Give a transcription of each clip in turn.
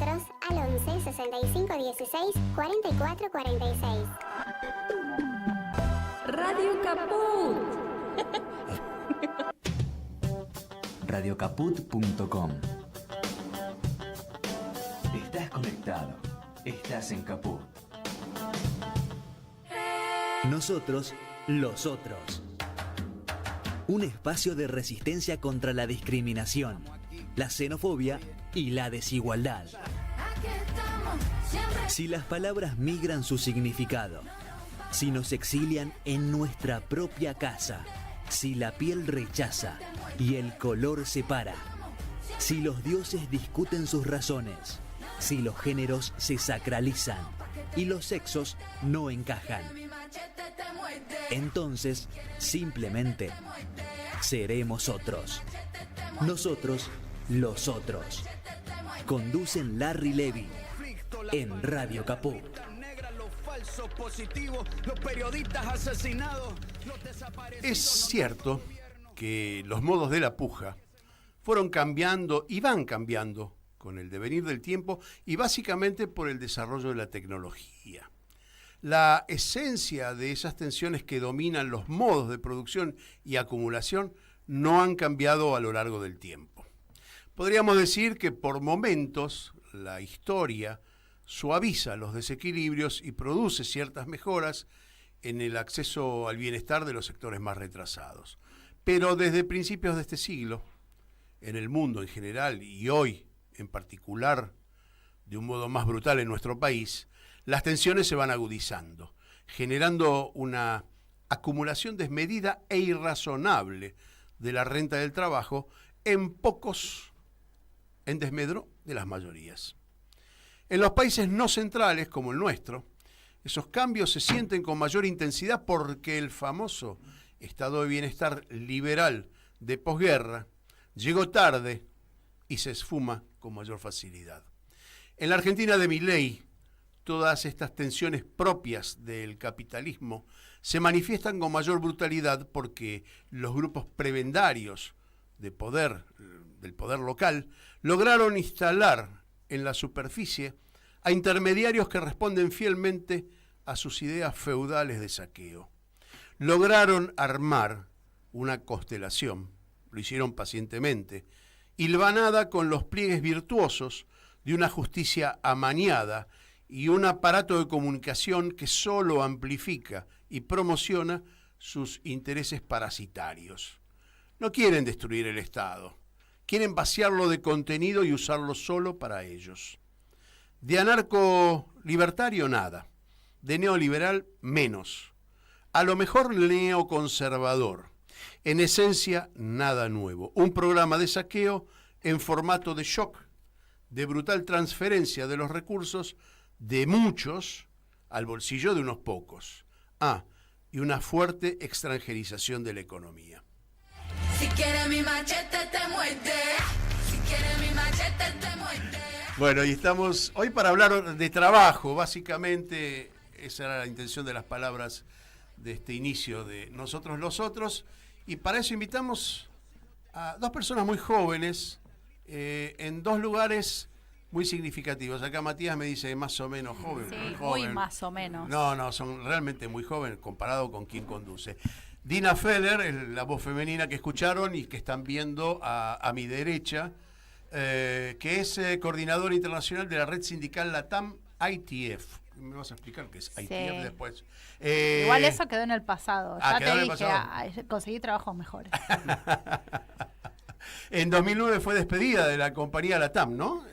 nosotros al 11 65 16 44 46. Radio Caput. Radiocaput.com. Estás conectado. Estás en Caput. Nosotros, los otros. Un espacio de resistencia contra la discriminación, la xenofobia y la desigualdad. Si las palabras migran su significado, si nos exilian en nuestra propia casa, si la piel rechaza y el color separa, si los dioses discuten sus razones, si los géneros se sacralizan y los sexos no encajan, entonces simplemente seremos otros. Nosotros, los otros. Conducen Larry Levy en Radio Caput. Es cierto que los modos de la puja fueron cambiando y van cambiando con el devenir del tiempo y básicamente por el desarrollo de la tecnología. La esencia de esas tensiones que dominan los modos de producción y acumulación no han cambiado a lo largo del tiempo. Podríamos decir que por momentos la historia suaviza los desequilibrios y produce ciertas mejoras en el acceso al bienestar de los sectores más retrasados. Pero desde principios de este siglo, en el mundo en general y hoy en particular, de un modo más brutal en nuestro país, las tensiones se van agudizando, generando una acumulación desmedida e irrazonable de la renta del trabajo en pocos, en desmedro de las mayorías. En los países no centrales, como el nuestro, esos cambios se sienten con mayor intensidad porque el famoso estado de bienestar liberal de posguerra llegó tarde y se esfuma con mayor facilidad. En la Argentina de Milei, todas estas tensiones propias del capitalismo se manifiestan con mayor brutalidad porque los grupos prebendarios del poder local lograron instalar en la superficie a intermediarios que responden fielmente a sus ideas feudales de saqueo. Lograron armar una constelación, lo hicieron pacientemente, hilvanada con los pliegues virtuosos de una justicia amañada y un aparato de comunicación que solo amplifica y promociona sus intereses parasitarios. No quieren destruir el Estado, quieren vaciarlo de contenido y usarlo solo para ellos. De anarco-libertario nada, de neoliberal menos, a lo mejor neoconservador, en esencia nada nuevo, un programa de saqueo en formato de shock, de brutal transferencia de los recursos de muchos al bolsillo de unos pocos. Y una fuerte extranjerización de la economía. Si quieres mi machete te muerde. Si quieres mi machete te muerde. Bueno, y estamos hoy para hablar de trabajo, básicamente esa era la intención de las palabras de este inicio de Nosotros los Otros, y para eso invitamos a dos personas muy jóvenes en dos lugares muy significativos. Acá Matías me dice más o menos joven. Sí, muy joven. muy más o menos. No, son realmente muy jóvenes comparado con quien conduce. Dina Feller es la voz femenina que escucharon y que están viendo a mi derecha, que es coordinadora internacional de la red sindical LATAM ITF. Me vas a explicar qué es ITF después. Igual eso quedó en el pasado. Ya te dije, conseguí trabajos mejores. En 2009 fue despedida de la compañía LATAM, ¿no?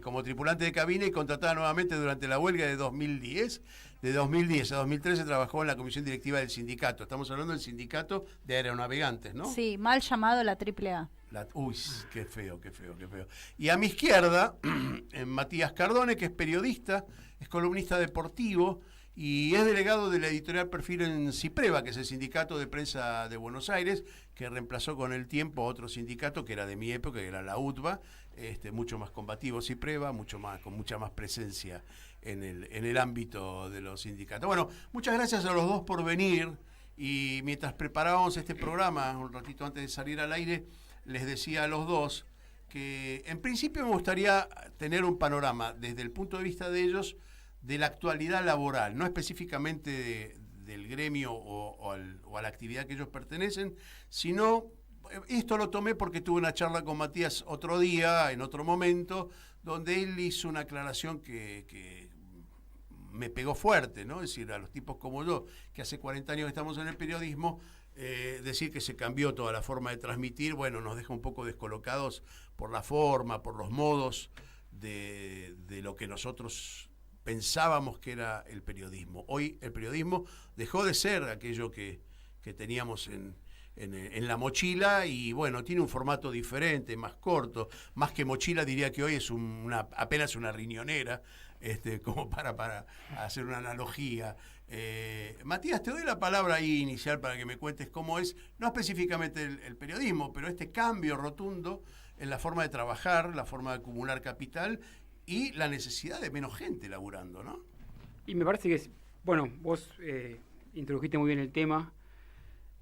Como tripulante de cabina y contratada nuevamente durante la huelga de 2010. De 2010 a 2013 trabajó en la comisión directiva del sindicato. Estamos hablando del sindicato de aeronavegantes, ¿no? Sí, mal llamado la AAA. Uy, qué feo. Y a mi izquierda, Matías Cardone, que es periodista, es columnista deportivo y es delegado de la editorial Perfil en Cipreva, que es el sindicato de prensa de Buenos Aires, que reemplazó con el tiempo a otro sindicato que era de mi época, que era la UTBA, mucho más combativo Cipreva, con mucha más presencia en el ámbito de los sindicatos. Bueno, muchas gracias a los dos por venir, y mientras preparábamos este programa, un ratito antes de salir al aire, les decía a los dos que en principio me gustaría tener un panorama desde el punto de vista de ellos de la actualidad laboral, no específicamente del gremio o a la actividad que ellos pertenecen, sino, esto lo tomé porque tuve una charla con Matías otro día, en otro momento, donde él hizo una aclaración que me pegó fuerte, ¿no? Es decir, a los tipos como yo, que hace 40 años que estamos en el periodismo, decir que se cambió toda la forma de transmitir, bueno, nos deja un poco descolocados por la forma, por los modos de lo que nosotros pensábamos que era el periodismo. Hoy el periodismo dejó de ser aquello que teníamos en la mochila y bueno, tiene un formato diferente, más corto, más que mochila diría que hoy es apenas una riñonera, como para hacer una analogía. Matías, te doy la palabra ahí inicial para que me cuentes cómo es, no específicamente el periodismo, pero este cambio rotundo en la forma de trabajar, la forma de acumular capital y la necesidad de menos gente laburando, ¿no? Y me parece que, bueno, vos introdujiste muy bien el tema.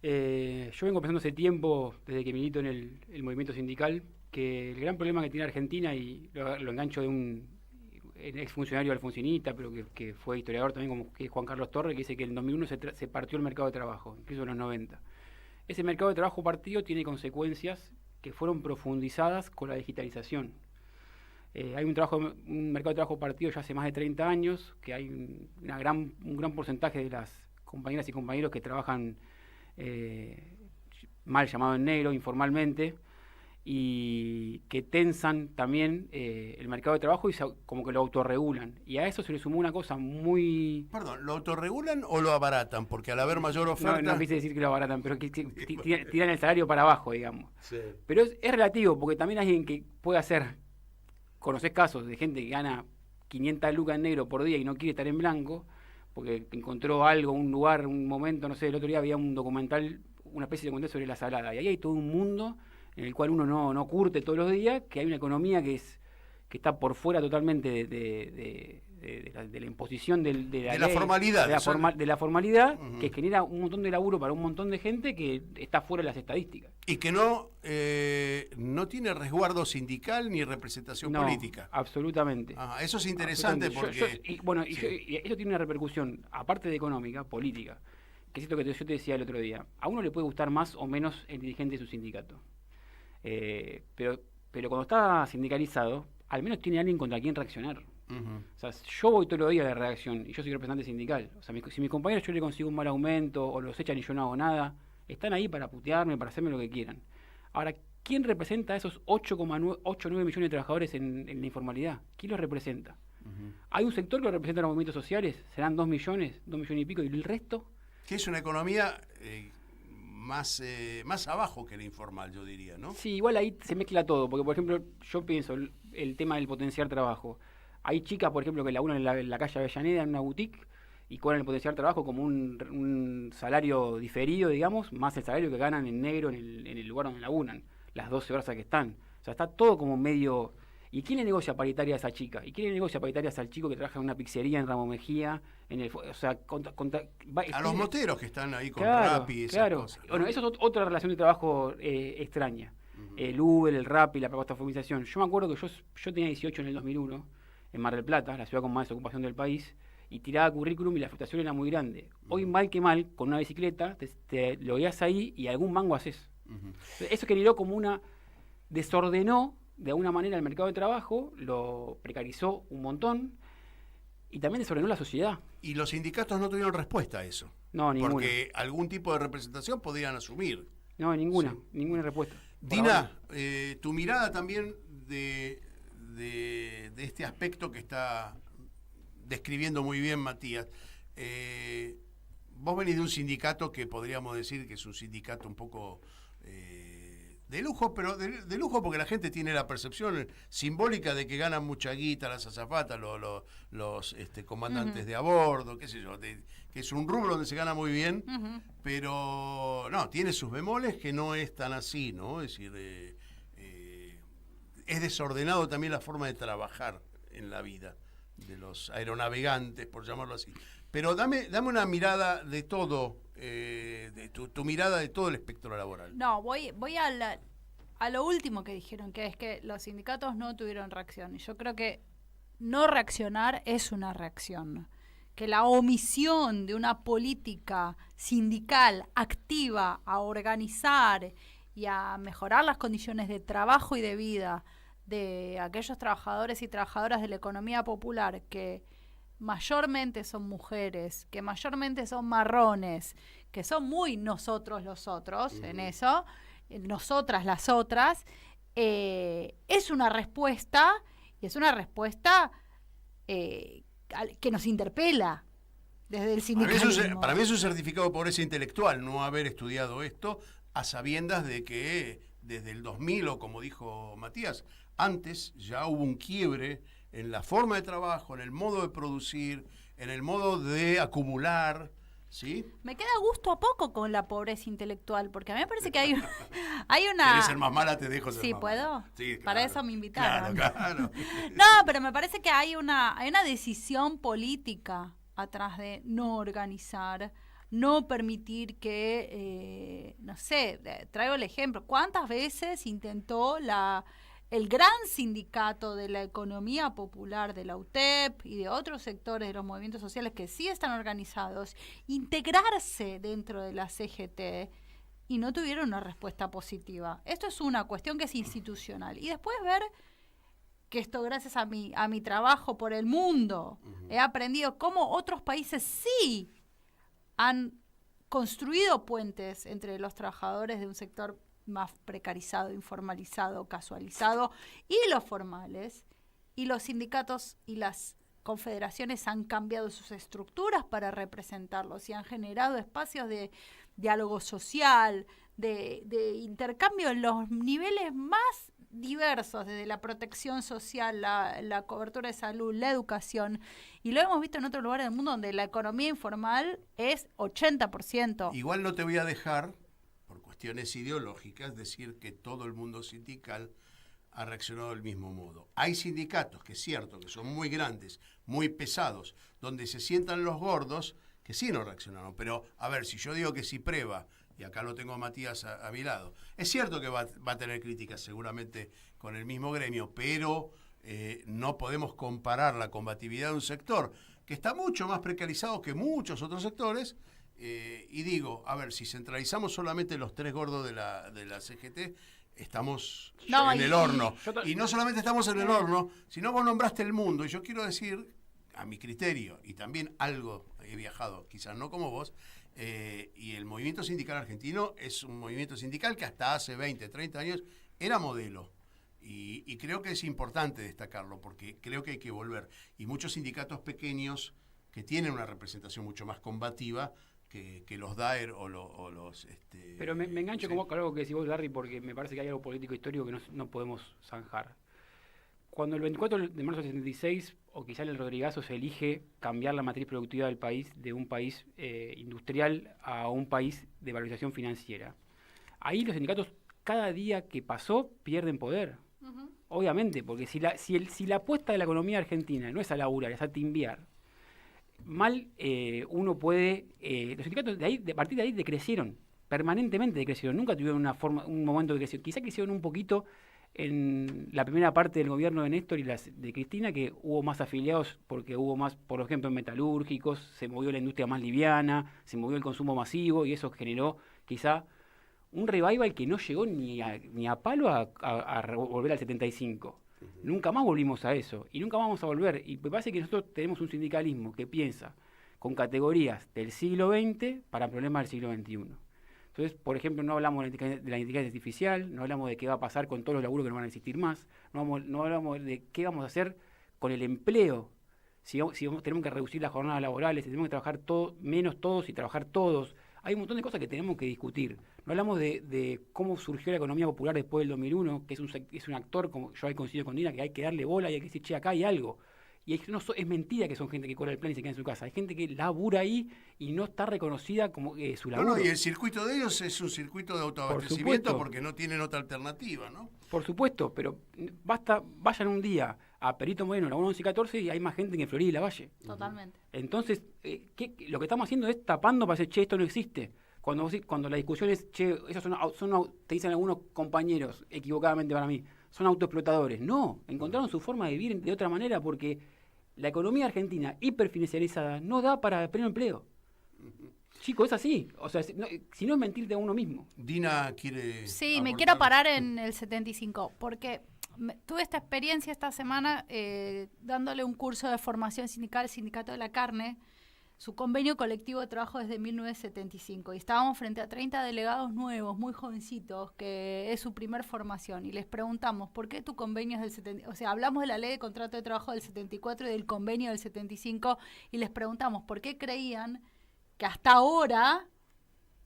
Yo vengo pensando hace tiempo, desde que milito en el movimiento sindical, que el gran problema que tiene Argentina, y lo engancho de un exfuncionario alfonsinista, pero que fue historiador también, como que es Juan Carlos Torres, que dice que en 2001 se partió el mercado de trabajo, incluso en los 90. Ese mercado de trabajo partido tiene consecuencias que fueron profundizadas con la digitalización. Hay un mercado de trabajo partido ya hace más de 30 años, que hay un gran porcentaje de las compañeras y compañeros que trabajan mal llamado en negro, informalmente, y que tensan también el mercado de trabajo y como que lo autorregulan. Y a eso se le sumó una cosa muy... Perdón, ¿lo autorregulan o lo abaratan? Porque al haber mayor oferta... No quise decir que lo abaratan, pero que tiran el salario para abajo, digamos. Sí. Pero es relativo, porque también hay alguien que puede hacer... Conocés casos de gente que gana 500 lucas en negro por día y no quiere estar en blanco, porque encontró algo, un lugar, un momento, no sé, el otro día había un documental, una especie de documental sobre la salada, y ahí hay todo un mundo en el cual uno no curte todos los días, que hay una economía que está por fuera totalmente de la imposición de la ley, formalidad. De la formalidad, uh-huh. Que genera un montón de laburo para un montón de gente que está fuera de las estadísticas. Y que no tiene resguardo sindical ni representación política. Absolutamente. Eso es interesante porque... Y eso tiene una repercusión, aparte de económica, política, que es esto que yo te decía el otro día. A uno le puede gustar más o menos el dirigente de su sindicato. Pero cuando está sindicalizado, al menos tiene alguien contra quien reaccionar. Uh-huh. O sea, yo voy todos los días a la redacción y yo soy representante sindical. O sea, si mis compañeros yo le consigo un mal aumento o los echan y yo no hago nada, están ahí para putearme, para hacerme lo que quieran. Ahora, ¿quién representa a esos 8,9 millones de trabajadores en la informalidad? ¿Quién los representa? Uh-huh. Hay un sector que lo representa a los movimientos sociales, serán 2 millones y pico, y el resto... Que es una economía más abajo que la informal, yo diría, ¿no? Sí, igual ahí se mezcla todo, porque por ejemplo, yo pienso el tema del potenciar trabajo. Hay chicas, por ejemplo, que laburan en la calle Avellaneda, en una boutique, y cobran el potencial trabajo como un salario diferido, digamos, más el salario que ganan en negro en el lugar donde laburan, las 12 horas a que están. O sea, está todo como medio... ¿Y quién le negocia paritaria a esa chica? ¿Y quién le negocia paritarias al chico que trabaja en una pizzería en Ramos Mejía? O sea, a los moteros que están ahí con Rappi y esas cosas, ¿no? Bueno, eso es otra relación de trabajo extraña. Uh-huh. El Uber, el Rappi, la propuesta de formalización. Yo me acuerdo que yo tenía 18 en el 2001, en Mar del Plata, la ciudad con más desocupación del país, y tiraba currículum y la frustración era muy grande. Hoy, mal que mal, con una bicicleta, te lo guías ahí y algún mango haces. Uh-huh. Eso generó como desordenó de alguna manera el mercado de trabajo, lo precarizó un montón y también desordenó la sociedad. Y los sindicatos no tuvieron respuesta a eso. No, ninguna. Porque algún tipo de representación podrían asumir. No, ninguna respuesta. Dina, tu mirada también de este aspecto que está describiendo muy bien Matías. Vos venís de un sindicato que podríamos decir que es un sindicato un poco de lujo, pero de lujo porque la gente tiene la percepción simbólica de que ganan mucha guita las azafatas, los comandantes uh-huh. de a bordo, qué sé yo, que es un rubro donde se gana muy bien, uh-huh. Pero no, tiene sus bemoles que no es tan así, ¿no? Es decir, es desordenado también la forma de trabajar en la vida de los aeronavegantes, por llamarlo así. Pero dame una mirada de todo, de tu mirada de todo el espectro laboral. No, voy a lo último que dijeron, que es que los sindicatos no tuvieron reacción. Y yo creo que no reaccionar es una reacción. Que la omisión de una política sindical activa a organizar y a mejorar las condiciones de trabajo y de vida de aquellos trabajadores y trabajadoras de la economía popular que mayormente son mujeres, que mayormente son marrones, que son muy nosotros los otros en eso, nosotras las otras, es una respuesta, y es una respuesta que nos interpela desde el sindicalismo. Para mí es un certificado de pobreza intelectual no haber estudiado esto a sabiendas de que desde el 2000, o como dijo Matías, antes ya hubo un quiebre en la forma de trabajo, en el modo de producir, en el modo de acumular, ¿sí? Me queda gusto a poco con la pobreza intelectual, porque a mí me parece que hay una... ¿Querés ser más mala? Te dejo ser sí, más ¿puedo? mala. Sí, claro. Para eso me invitaron. Claro. No, pero me parece que hay una decisión política atrás de no organizar, no permitir que, no sé, traigo el ejemplo, ¿cuántas veces intentó el gran sindicato de la economía popular de la UTEP y de otros sectores de los movimientos sociales que sí están organizados, integrarse dentro de la CGT y no tuvieron una respuesta positiva? Esto es una cuestión que es institucional. Y después ver que esto, gracias a mi trabajo por el mundo, he aprendido cómo otros países sí han construido puentes entre los trabajadores de un sector más precarizado, informalizado, casualizado, y los formales, y los sindicatos y las confederaciones han cambiado sus estructuras para representarlos y han generado espacios de diálogo social, de intercambio en los niveles más diversos, desde la protección social, la cobertura de salud, la educación, y lo hemos visto en otros lugares del mundo donde la economía informal es 80%. Igual no te voy a dejar, por cuestiones ideológicas, decir que todo el mundo sindical ha reaccionado del mismo modo. Hay sindicatos, que es cierto, que son muy grandes, muy pesados, donde se sientan los gordos, que sí no reaccionaron. Pero, a ver, si yo digo que si prueba, y acá lo tengo a Matías a mi lado, es cierto que va a tener críticas seguramente con el mismo gremio, pero no podemos comparar la combatividad de un sector que está mucho más precarizado que muchos otros sectores. Y digo, a ver, si centralizamos solamente los tres gordos de la CGT, estamos en el horno. Y no solamente estamos en el horno, sino vos nombraste el mundo. Y yo quiero decir, a mi criterio, y también algo he viajado, quizás no como vos, y el movimiento sindical argentino es un movimiento sindical que hasta hace 20, 30 años era modelo. Y creo que es importante destacarlo, porque creo que hay que volver. Y muchos sindicatos pequeños que tienen una representación mucho más combativa que los DAER o los... Pero me engancho con algo que decís vos, Larry, porque me parece que hay algo político histórico que no podemos zanjar. Cuando el 24 de marzo del 76, o quizá el Rodrigazo, se elige cambiar la matriz productiva del país de un país industrial a un país de valorización financiera, ahí los sindicatos, cada día que pasó, pierden poder. Obviamente, porque si la apuesta de la economía argentina no es a laburar, es a timbiar, mal uno puede... los sindicatos a partir de ahí decrecieron, permanentemente decrecieron, nunca tuvieron un momento de crecimiento. Quizá crecieron un poquito en la primera parte del gobierno de Néstor y de Cristina, que hubo más afiliados porque hubo más, por ejemplo, en metalúrgicos, se movió la industria más liviana, se movió el consumo masivo y eso generó quizá un revival que no llegó ni a palo a volver al 75. Nunca más volvimos a eso y nunca más vamos a volver. Y me parece que nosotros tenemos un sindicalismo que piensa con categorías del siglo XX para problemas del siglo XXI. Entonces, por ejemplo, no hablamos de la inteligencia artificial, no hablamos de qué va a pasar con todos los laburos que no van a existir más, no hablamos de qué vamos a hacer con el empleo, si tenemos que reducir las jornadas laborales, si tenemos que trabajar menos todos y trabajar todos. Hay un montón de cosas que tenemos que discutir. No hablamos de cómo surgió la economía popular después del 2001, que es un actor, como yo ahí coincido con Dina, que hay que darle bola y hay que decir, che, acá hay algo. Y es mentira que son gente que cobra el plan y se queda en su casa. Hay gente que labura ahí y no está reconocida como su laburo. No, y el circuito de ellos es un circuito de autoabastecimiento porque no tienen otra alternativa, ¿no? Por supuesto, pero vayan un día a Perito Moreno, la 11 y 14, y hay más gente que en Florida y la Valle. Totalmente. Entonces, lo que estamos haciendo es tapando para decir, che, esto no existe. cuando la discusión es, che, esos te dicen algunos compañeros, equivocadamente para mí, son autoexplotadores. No, encontraron su forma de vivir de otra manera porque la economía argentina hiperfinanciarizada no da para pleno empleo. Chico, es así. O sea, si no es mentirte a uno mismo. Dina quiere... Sí, me aportar. quiero parar en el 75, porque tuve esta experiencia esta semana dándole un curso de formación sindical al Sindicato de la Carne, su convenio colectivo de trabajo desde 1975. Y estábamos frente a 30 delegados nuevos, muy jovencitos, que es su primer formación. Y les preguntamos, ¿por qué tu convenio es del 75? O sea, hablamos de la ley de contrato de trabajo del 74 y del convenio del 75, y les preguntamos por qué creían que hasta ahora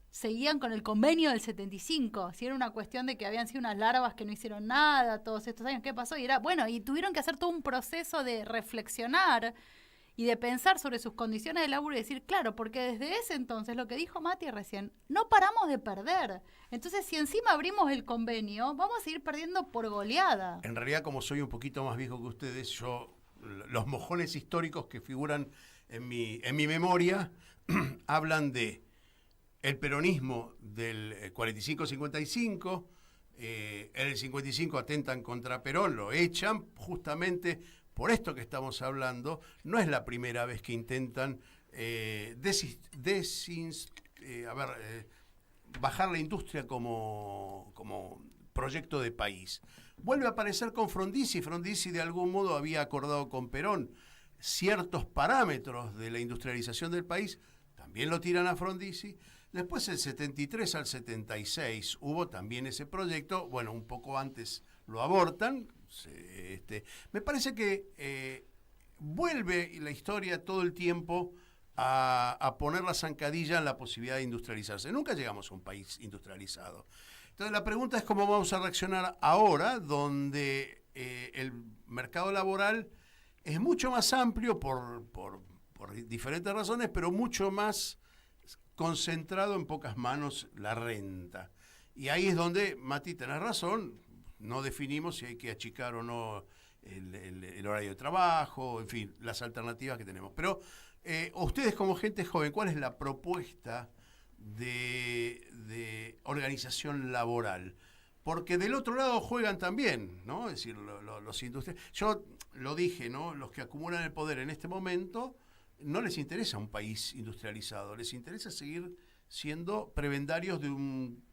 seguían con el convenio del 75, si era una cuestión de que habían sido unas larvas que no hicieron nada todos estos años, ¿qué pasó? Y era, bueno, y tuvieron que hacer todo un proceso de reflexionar y de pensar sobre sus condiciones de laburo y decir, claro, porque desde ese entonces, lo que dijo Mati recién, no paramos de perder. Entonces, si encima abrimos el convenio, vamos a seguir perdiendo por goleada. En realidad, como soy un poquito más viejo que ustedes, los mojones históricos que figuran en mi memoria hablan de el peronismo del 45-55, en el 55 atentan contra Perón, lo echan justamente por esto que estamos hablando. No es la primera vez que intentan bajar la industria como proyecto de país. Vuelve a aparecer con Frondizi. Frondizi de algún modo había acordado con Perón ciertos parámetros de la industrialización del país, también lo tiran a Frondizi. Después, del 73 al 76, hubo también ese proyecto. Bueno, un poco antes lo abortan. Me parece que vuelve la historia todo el tiempo a poner la zancadilla en la posibilidad de industrializarse. Nunca llegamos a un país industrializado. Entonces, la pregunta es cómo vamos a reaccionar ahora, donde el mercado laboral es mucho más amplio por diferentes razones, pero mucho más concentrado en pocas manos la renta. Y ahí es donde, Mati, tenés razón, no definimos si hay que achicar o no el horario de trabajo, en fin, las alternativas que tenemos. Pero ustedes como gente joven, ¿cuál es la propuesta de organización laboral? Porque del otro lado juegan también, ¿no? Es decir, los industriales. Yo lo dije, ¿no? Los que acumulan el poder en este momento no les interesa un país industrializado, les interesa seguir siendo prebendarios de un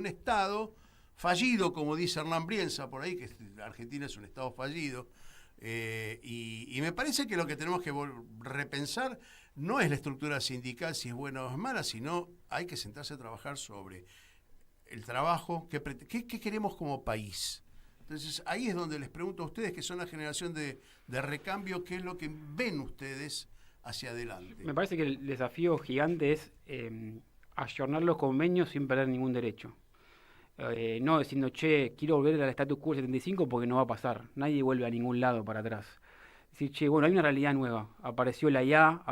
Estado fallido, como dice Hernán Brienza por ahí, que Argentina es un Estado fallido. Y me parece que lo que tenemos que repensar no es la estructura sindical, si es buena o es mala, sino hay que sentarse a trabajar sobre el trabajo, qué queremos como país. Entonces ahí es donde les pregunto a ustedes, que son la generación de recambio, qué es lo que ven ustedes hacia adelante. Me parece que el desafío gigante es ayornar los convenios sin perder ningún derecho. No diciendo, che, quiero volver al status quo del 75 porque no va a pasar. Nadie vuelve a ningún lado para atrás. Decir, che, bueno, hay una realidad nueva. Apareció la IA,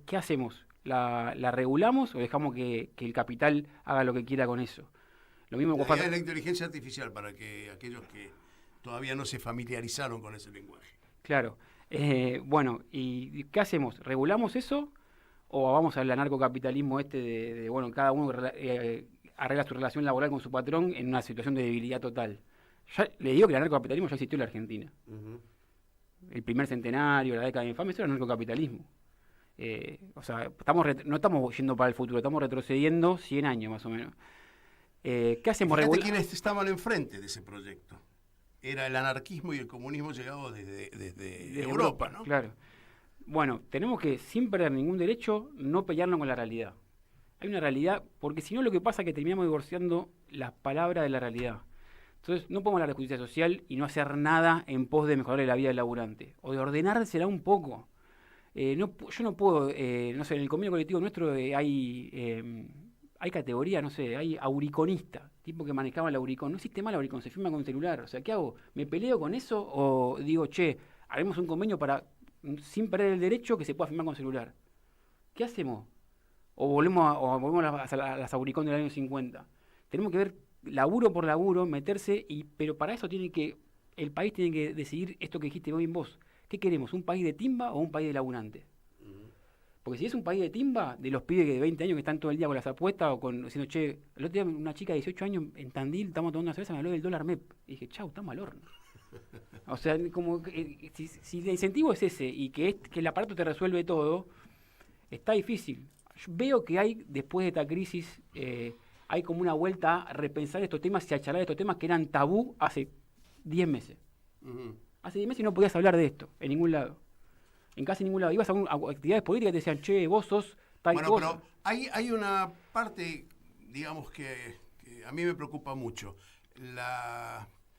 ¿qué hacemos? ¿La regulamos o dejamos que el capital haga lo que quiera con eso? Lo mismo la IA es la inteligencia artificial, para que aquellos que todavía no se familiarizaron con ese lenguaje. Claro. Bueno, ¿y qué hacemos? ¿Regulamos eso o vamos al anarcocapitalismo de bueno, cada uno arregla su relación laboral con su patrón en una situación de debilidad total? Ya le digo que el anarcocapitalismo ya existió en la Argentina. Uh-huh. El primer centenario, la década de infamia, eso era el anarcocapitalismo. O sea, no estamos yendo para el futuro, estamos retrocediendo 100 años más o menos. ¿Qué hacemos? ¿Quiénes estaban enfrente de ese proyecto? Era el anarquismo y el comunismo llegado desde Europa, ¿no? Claro. Bueno, tenemos que, sin perder ningún derecho, no pelearnos con la realidad. Hay una realidad, porque si no lo que pasa es que terminamos divorciando las palabras de la realidad. Entonces, no podemos hablar de justicia social y no hacer nada en pos de mejorar la vida del laburante, o de ordenársela un poco. Yo no puedo, no sé, en el convenio colectivo nuestro hay categoría, no sé, hay auriconista, tipo que manejaba el auricón. No existe más el auricón, se firma con celular. O sea, ¿qué hago? ¿Me peleo con eso o digo, che, haremos un convenio para, sin perder el derecho, que se pueda firmar con celular? ¿Qué hacemos? O volvemos a las auricón del año 50. Tenemos que ver laburo por laburo, meterse, pero para eso el país tiene que decidir esto que dijiste hoy en vos. ¿Qué queremos? ¿Un país de timba o un país de laburante? Porque si es un país de timba, de los pibes de 20 años que están todo el día con las apuestas o con diciendo, che, el otro día una chica de 18 años en Tandil, estamos tomando una cerveza, me habló del dólar MEP. Y dije, chau, estamos al horno. O sea, como si el incentivo es ese y que el aparato te resuelve todo, está difícil. Yo veo que hay, después de esta crisis, hay como una vuelta a repensar estos temas y a charlar de estos temas que eran tabú hace 10 meses. Ujú. Hace 10 meses no podías hablar de esto en ningún lado. En casi ningún lado. Ibas a actividades políticas y te decían, che, vos sos tal Bueno, cosa. pero hay una parte, digamos, que a mí me preocupa mucho.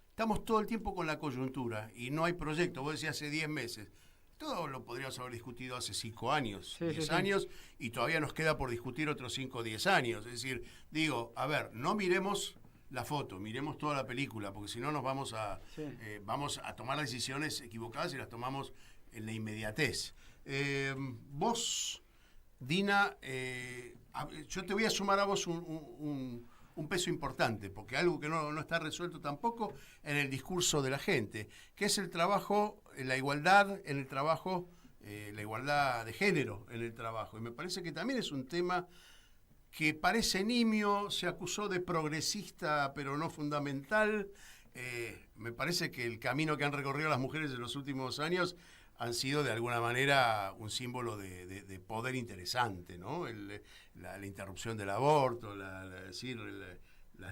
Estamos todo el tiempo con la coyuntura y no hay proyecto. Vos decías hace 10 meses. Todo lo podríamos haber discutido hace 5 años, Sí, 10 sí. años, y todavía nos queda por discutir otros 5 o 10 años. Es decir, digo, a ver, no miremos la foto, miremos toda la película, porque si no nos vamos a tomar decisiones equivocadas y las tomamos en la inmediatez. Vos, Dina, yo te voy a sumar a vos un peso importante, porque algo que no está resuelto tampoco en el discurso de la gente, que es el trabajo, la igualdad en el trabajo, la igualdad de género en el trabajo. Y me parece que también es un tema que parece nimio, se acusó de progresista, pero no fundamental. Me parece que el camino que han recorrido las mujeres en los últimos años han sido de alguna manera un símbolo de poder interesante, ¿no? La interrupción del aborto, las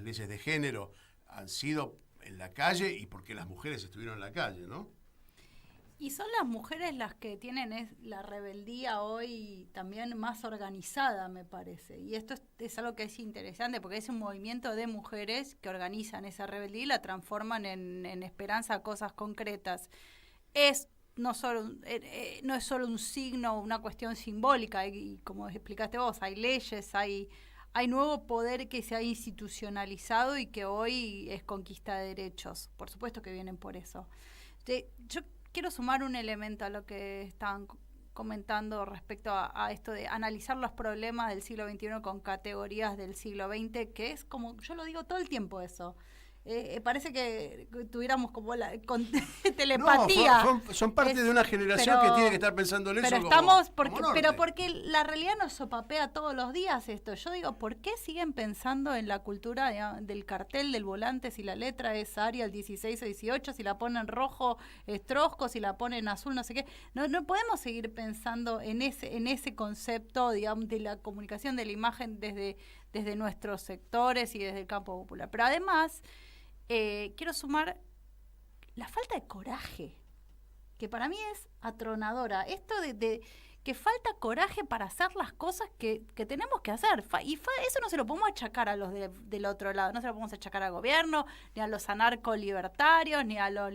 leyes de género han sido en la calle y porque las mujeres estuvieron en la calle, ¿no? Y son las mujeres las que tienen la rebeldía hoy también más organizada, me parece. Y esto es algo que es interesante porque es un movimiento de mujeres que organizan esa rebeldía y la transforman en esperanza, cosas concretas. No es solo un signo, una cuestión simbólica, y como explicaste vos, hay leyes, hay nuevo poder que se ha institucionalizado y que hoy es conquista de derechos. Por supuesto que vienen por eso. Yo quiero sumar un elemento a lo que estaban comentando respecto a esto de analizar los problemas del siglo XXI con categorías del siglo XX, que es como, yo lo digo todo el tiempo eso. Parece que tuviéramos como con telepatía. No, son parte de una generación que tiene que estar pensando en eso. Pero porque la realidad nos sopapea todos los días esto. Yo digo, ¿por qué siguen pensando en la cultura del cartel, del volante, si la letra es Arial 16 o 18, si la ponen rojo es Trosco, si la ponen azul, no sé qué? No podemos seguir pensando en ese concepto, digamos, de la comunicación de la imagen desde nuestros sectores y desde el campo popular. Pero además, quiero sumar la falta de coraje, que para mí es atronadora. Esto de que falta coraje para hacer las cosas que tenemos que hacer. Eso no se lo podemos achacar a los del otro lado, no se lo podemos achacar al gobierno, ni a los anarcolibertarios, ni a los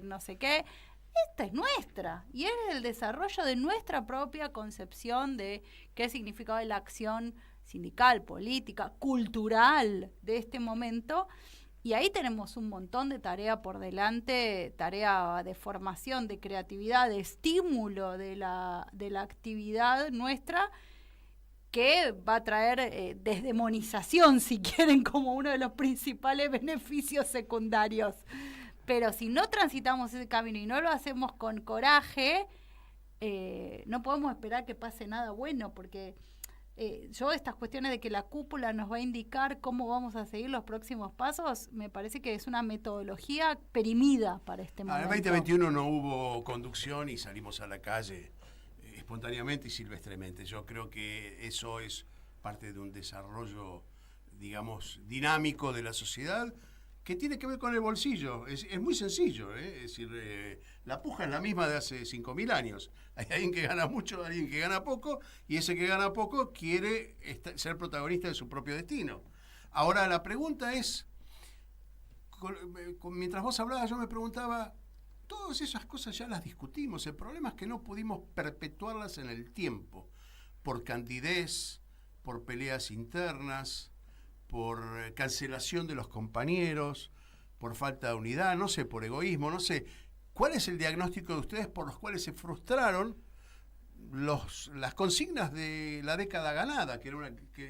no sé qué. Esta es nuestra, y es el desarrollo de nuestra propia concepción de qué significaba la acción sindical, política, cultural de este momento. Y ahí tenemos un montón de tarea por delante, tarea de formación, de creatividad, de estímulo de la actividad nuestra, que va a traer desdemonización, si quieren, como uno de los principales beneficios secundarios. Pero si no transitamos ese camino y no lo hacemos con coraje, no podemos esperar que pase nada bueno, porque yo estas cuestiones de que la cúpula nos va a indicar cómo vamos a seguir los próximos pasos, me parece que es una metodología perimida para este momento. En el 2021 no hubo conducción y salimos a la calle espontáneamente y silvestremente. Yo creo que eso es parte de un desarrollo, digamos, dinámico de la sociedad que tiene que ver con el bolsillo. Es muy sencillo, ¿eh? Es decir, la puja es la misma de hace 5.000 años. Hay alguien que gana mucho, alguien que gana poco, y ese que gana poco quiere ser protagonista de su propio destino. Ahora, la pregunta es, mientras vos hablabas, yo me preguntaba, todas esas cosas ya las discutimos, el problema es que no pudimos perpetuarlas en el tiempo, por candidez, por peleas internas, por cancelación de los compañeros, por falta de unidad, no sé, por egoísmo, no sé. ¿Cuál es el diagnóstico de ustedes por los cuales se frustraron las consignas de la década ganada, que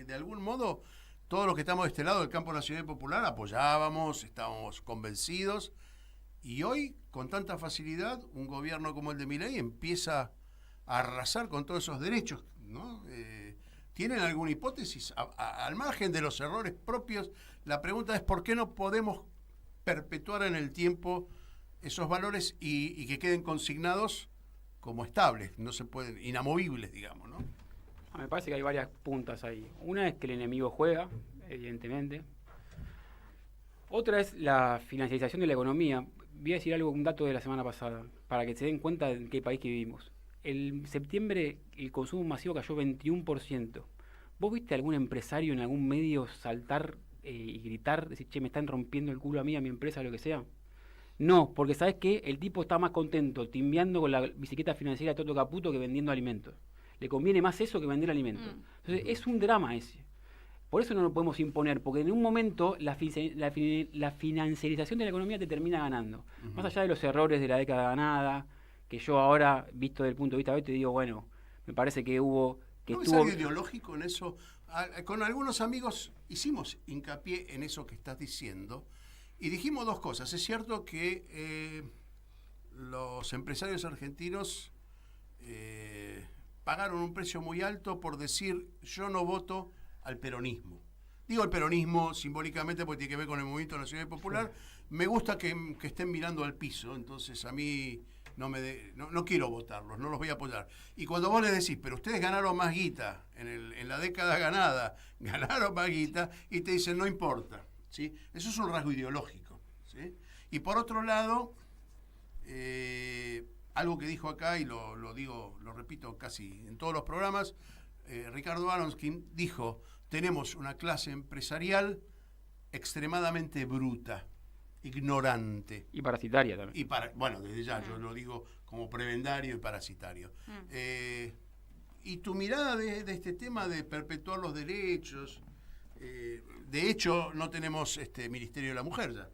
de algún modo todos los que estamos de este lado del campo nacional y popular apoyábamos, estábamos convencidos, y hoy, con tanta facilidad, un gobierno como el de Milei empieza a arrasar con todos esos derechos ¿no? ¿Tienen alguna hipótesis? Al margen de los errores propios, la pregunta es ¿por qué no podemos perpetuar en el tiempo esos valores y que queden consignados como estables, no se pueden, inamovibles, digamos, ¿no? Me parece que hay varias puntas ahí. Una es que el enemigo juega, evidentemente. Otra es la financiarización de la economía. Voy a decir un dato de la semana pasada, para que se den cuenta de en qué país que vivimos. En septiembre el consumo masivo cayó 21%. ¿Vos viste algún empresario en algún medio saltar y gritar, decir, che, me están rompiendo el culo a mí, a mi empresa, lo que sea? No, porque ¿sabes qué? El tipo está más contento timbeando con la bicicleta financiera de Toto Caputo que vendiendo alimentos. Le conviene más eso que vender alimentos. Entonces, es un drama ese. Por eso no lo podemos imponer, porque en un momento la financiarización de la economía te termina ganando. Más allá de los errores de la década ganada, que yo ahora, visto desde el punto de vista de hoy, te digo, bueno, me parece que hubo... ¿No es algo ideológico en eso? Con algunos amigos hicimos hincapié en eso que estás diciendo y dijimos dos cosas. Es cierto que los empresarios argentinos pagaron un precio muy alto por decir yo no voto al peronismo. Digo el peronismo simbólicamente porque tiene que ver con el movimiento nacional y popular. Sí. Me gusta que estén mirando al piso, entonces a mí no quiero votarlos, no los voy a apoyar. Y cuando vos les decís, pero ustedes ganaron más guita en la década ganada, ganaron más guita, y te dicen no importa, ¿sí? Eso es un rasgo ideológico, ¿sí? Y por otro lado, algo que dijo acá, y lo repito casi en todos los programas, Ricardo Aronskin dijo, tenemos una clase empresarial extremadamente bruta, ignorante. Y parasitaria también. Bueno, desde ya, yo lo digo como prebendario y parasitario. Y tu mirada de este tema de perpetuar los derechos, de hecho no tenemos Ministerio de la Mujer ya.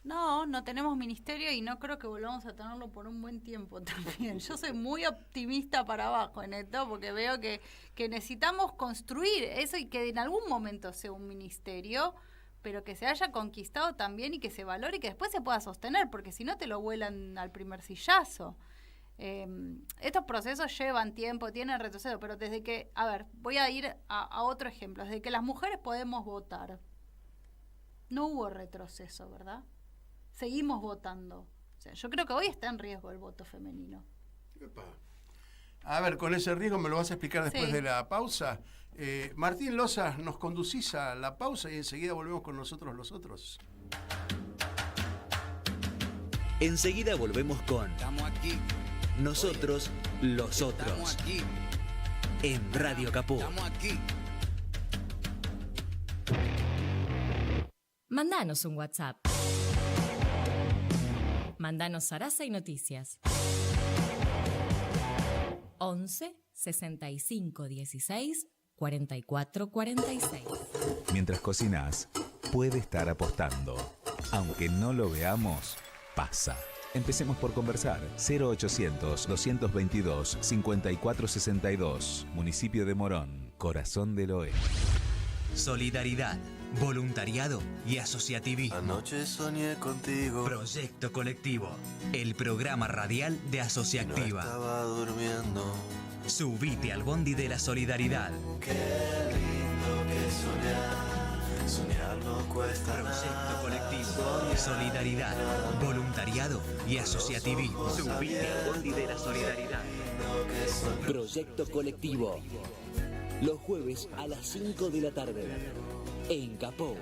No tenemos ministerio y no creo que volvamos a tenerlo por un buen tiempo también. Yo soy muy optimista para abajo en esto porque veo que necesitamos construir eso y que en algún momento sea un ministerio, pero que se haya conquistado también y que se valore y que después se pueda sostener, porque si no te lo vuelan al primer sillazo. Estos procesos llevan tiempo, tienen retroceso, pero desde que, voy a ir a otro ejemplo, desde que las mujeres podemos votar, no hubo retroceso, ¿verdad? Seguimos votando. O sea, yo creo que hoy está en riesgo el voto femenino. Epa. A ver, con ese riesgo me lo vas a explicar después de la pausa. Martín Loza, nos conducís a la pausa y enseguida volvemos con nosotros los otros. Enseguida volvemos con Nosotros los otros. En Radio Caput. Mandanos un WhatsApp. Mandanos zaraza y noticias. 11 65 16 44 46. Mientras cocinas, puede estar apostando. Aunque no lo veamos, pasa. Empecemos por conversar. 0800-222-5462. Municipio de Morón, Corazón del Oeste. Solidaridad, voluntariado y asociativismo. Anoche soñé contigo. Proyecto colectivo. El programa radial de Asociactiva. No estaba durmiendo. Subite al bondi de la solidaridad. Qué lindo que soñar. Soñar no cuesta Proyecto nada. colectivo. Solidaridad, voluntariado y asociativismo. Subite al bondi de la solidaridad. Proyecto colectivo. Los jueves a las 5 de la tarde. En Capó.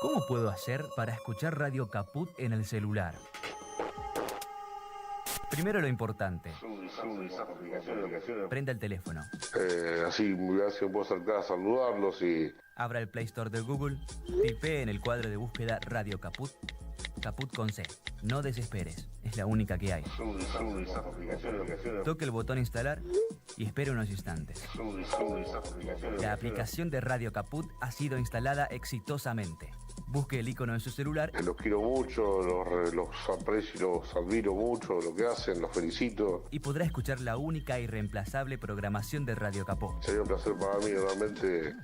¿Cómo puedo hacer para escuchar Radio Caput en el celular? Primero lo importante. Prenda el teléfono. Así me puedo acercar a saludarlos y... Abra el Play Store de Google, tipee en el cuadro de búsqueda Radio Caput, Caput con C. No desesperes, es la única que hay. Toque el botón instalar y espere unos instantes. La aplicación de Radio Caput ha sido instalada exitosamente. Busque el icono en su celular. Los quiero mucho, los aprecio y los admiro mucho, lo que hacen, los felicito. Y podrá escuchar la única y reemplazable programación de Radio Caput. Sería un placer para mí, realmente.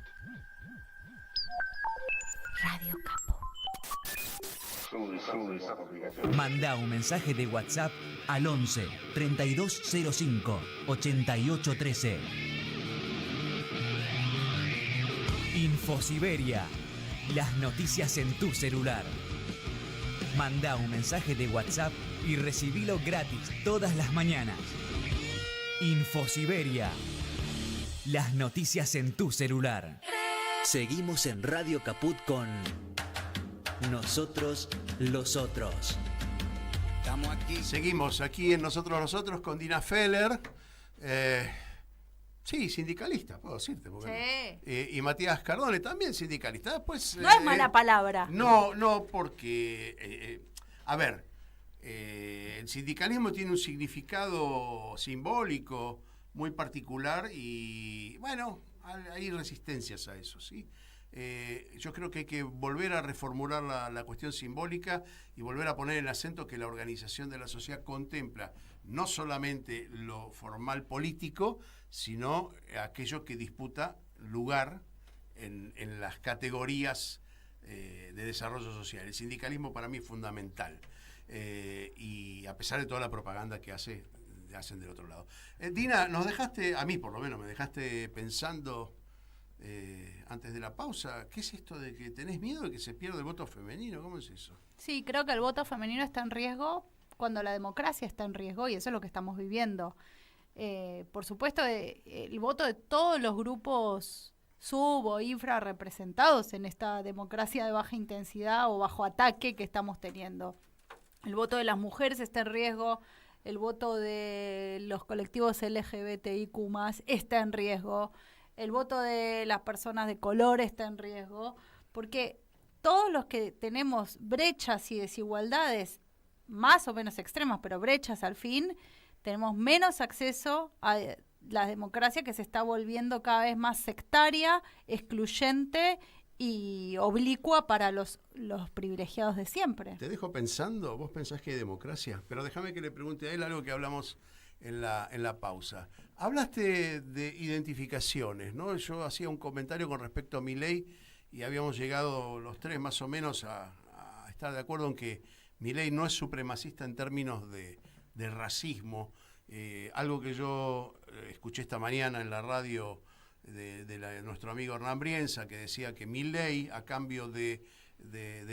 Radio Caput. Manda un mensaje de WhatsApp al 11 3205 8813. Infosiberia. Las noticias en tu celular. Manda un mensaje de WhatsApp y recibilo gratis todas las mañanas. Infosiberia. Las noticias en tu celular. Seguimos en Radio Caput con Nosotros los Otros. Estamos aquí. Seguimos aquí en Nosotros los Otros con Dina Feller. Sí, sindicalista, puedo decirte. Porque Sí. y Matías Cardone también sindicalista. Pues, No es mala palabra. No, porque, a ver, el sindicalismo tiene un significado simbólico muy particular y, bueno, hay resistencias a eso, ¿sí? Yo creo que hay que volver a reformular la cuestión simbólica y volver a poner el acento que la organización de la sociedad contempla no solamente lo formal político, sino aquello que disputa lugar en las categorías de desarrollo social. El sindicalismo para mí es fundamental, y a pesar de toda la propaganda que hacen del otro lado. Dina, nos dejaste, a mí por lo menos, me dejaste pensando antes de la pausa, ¿qué es esto de que tenés miedo de que se pierda el voto femenino? ¿Cómo es eso? Sí, creo que el voto femenino está en riesgo cuando la democracia está en riesgo y eso es lo que estamos viviendo. Por supuesto, el voto de todos los grupos sub o infra representados en esta democracia de baja intensidad o bajo ataque que estamos teniendo. El voto de las mujeres está en riesgo, el voto de los colectivos LGBTIQ+, está en riesgo, el voto de las personas de color está en riesgo, porque todos los que tenemos brechas y desigualdades más o menos extremas, pero brechas al fin, tenemos menos acceso a la democracia que se está volviendo cada vez más sectaria, excluyente y oblicua para los privilegiados de siempre. Te dejo pensando, vos pensás que hay democracia, pero déjame que le pregunte a él algo que hablamos en la pausa. Hablaste de identificaciones, ¿no? Yo hacía un comentario con respecto a Milei y habíamos llegado los tres más o menos a estar de acuerdo en que Milei no es supremacista en términos de racismo, algo que yo escuché esta mañana en la radio de nuestro amigo Hernán Brienza, que decía que Milei, a cambio de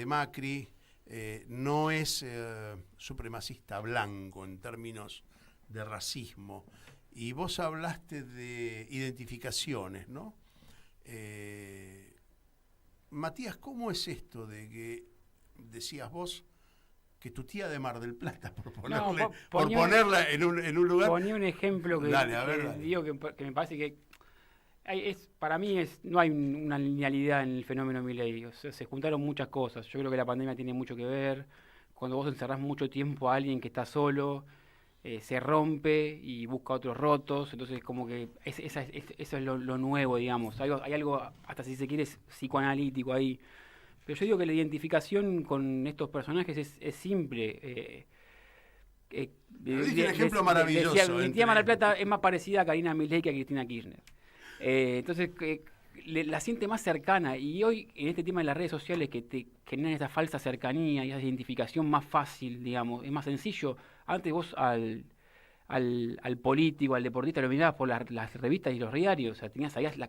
Macri, no es supremacista blanco en términos de racismo. Y vos hablaste de identificaciones, ¿no? Matías, ¿cómo es esto de que decías vos que tu tía de Mar del Plata, por ponerla en un lugar? Ponía un ejemplo que, dale. Digo que me parece que para mí no hay una linealidad en el fenómeno Milei. O sea, se juntaron muchas cosas. Yo creo que la pandemia tiene mucho que ver. Cuando vos encerrás mucho tiempo a alguien que está solo, se rompe y busca otros rotos. Entonces, como que eso es lo nuevo, digamos. Hay algo, hasta si se quiere, psicoanalítico ahí. Pero yo digo que la identificación con estos personajes es simple. Dije un ejemplo maravilloso. Mi tía Mar del Plata es más parecida a Karina Milei que a Cristina Kirchner. Entonces, la siente más cercana. Y hoy, en este tema de las redes sociales que te generan esa falsa cercanía y esa identificación más fácil, digamos, es más sencillo. Antes vos al político, al deportista lo mirabas por las revistas y los diarios, o sea,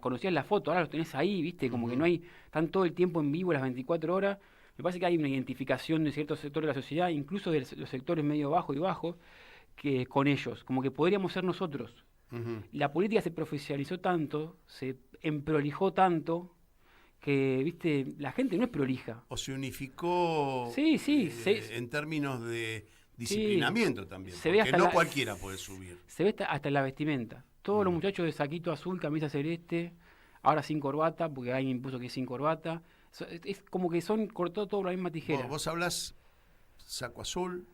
conocías la foto, ahora lo tenés ahí, ¿viste? Como que no hay, están todo el tiempo en vivo las 24 horas. Me parece que hay una identificación de ciertos sectores de la sociedad, incluso de los sectores medio bajos y bajos, que con ellos, como que podríamos ser nosotros. La política se profesionalizó tanto, se emprolijó tanto, que, ¿viste? La gente no es prolija. O se unificó en términos de disciplinamiento también, se ve porque hasta cualquiera puede subir. Se ve hasta la vestimenta. Todos los muchachos de saquito azul, camisa celeste, ahora sin corbata, porque alguien puso que es sin corbata. Es como que cortó todo la misma tijera. Vos hablás saco azul,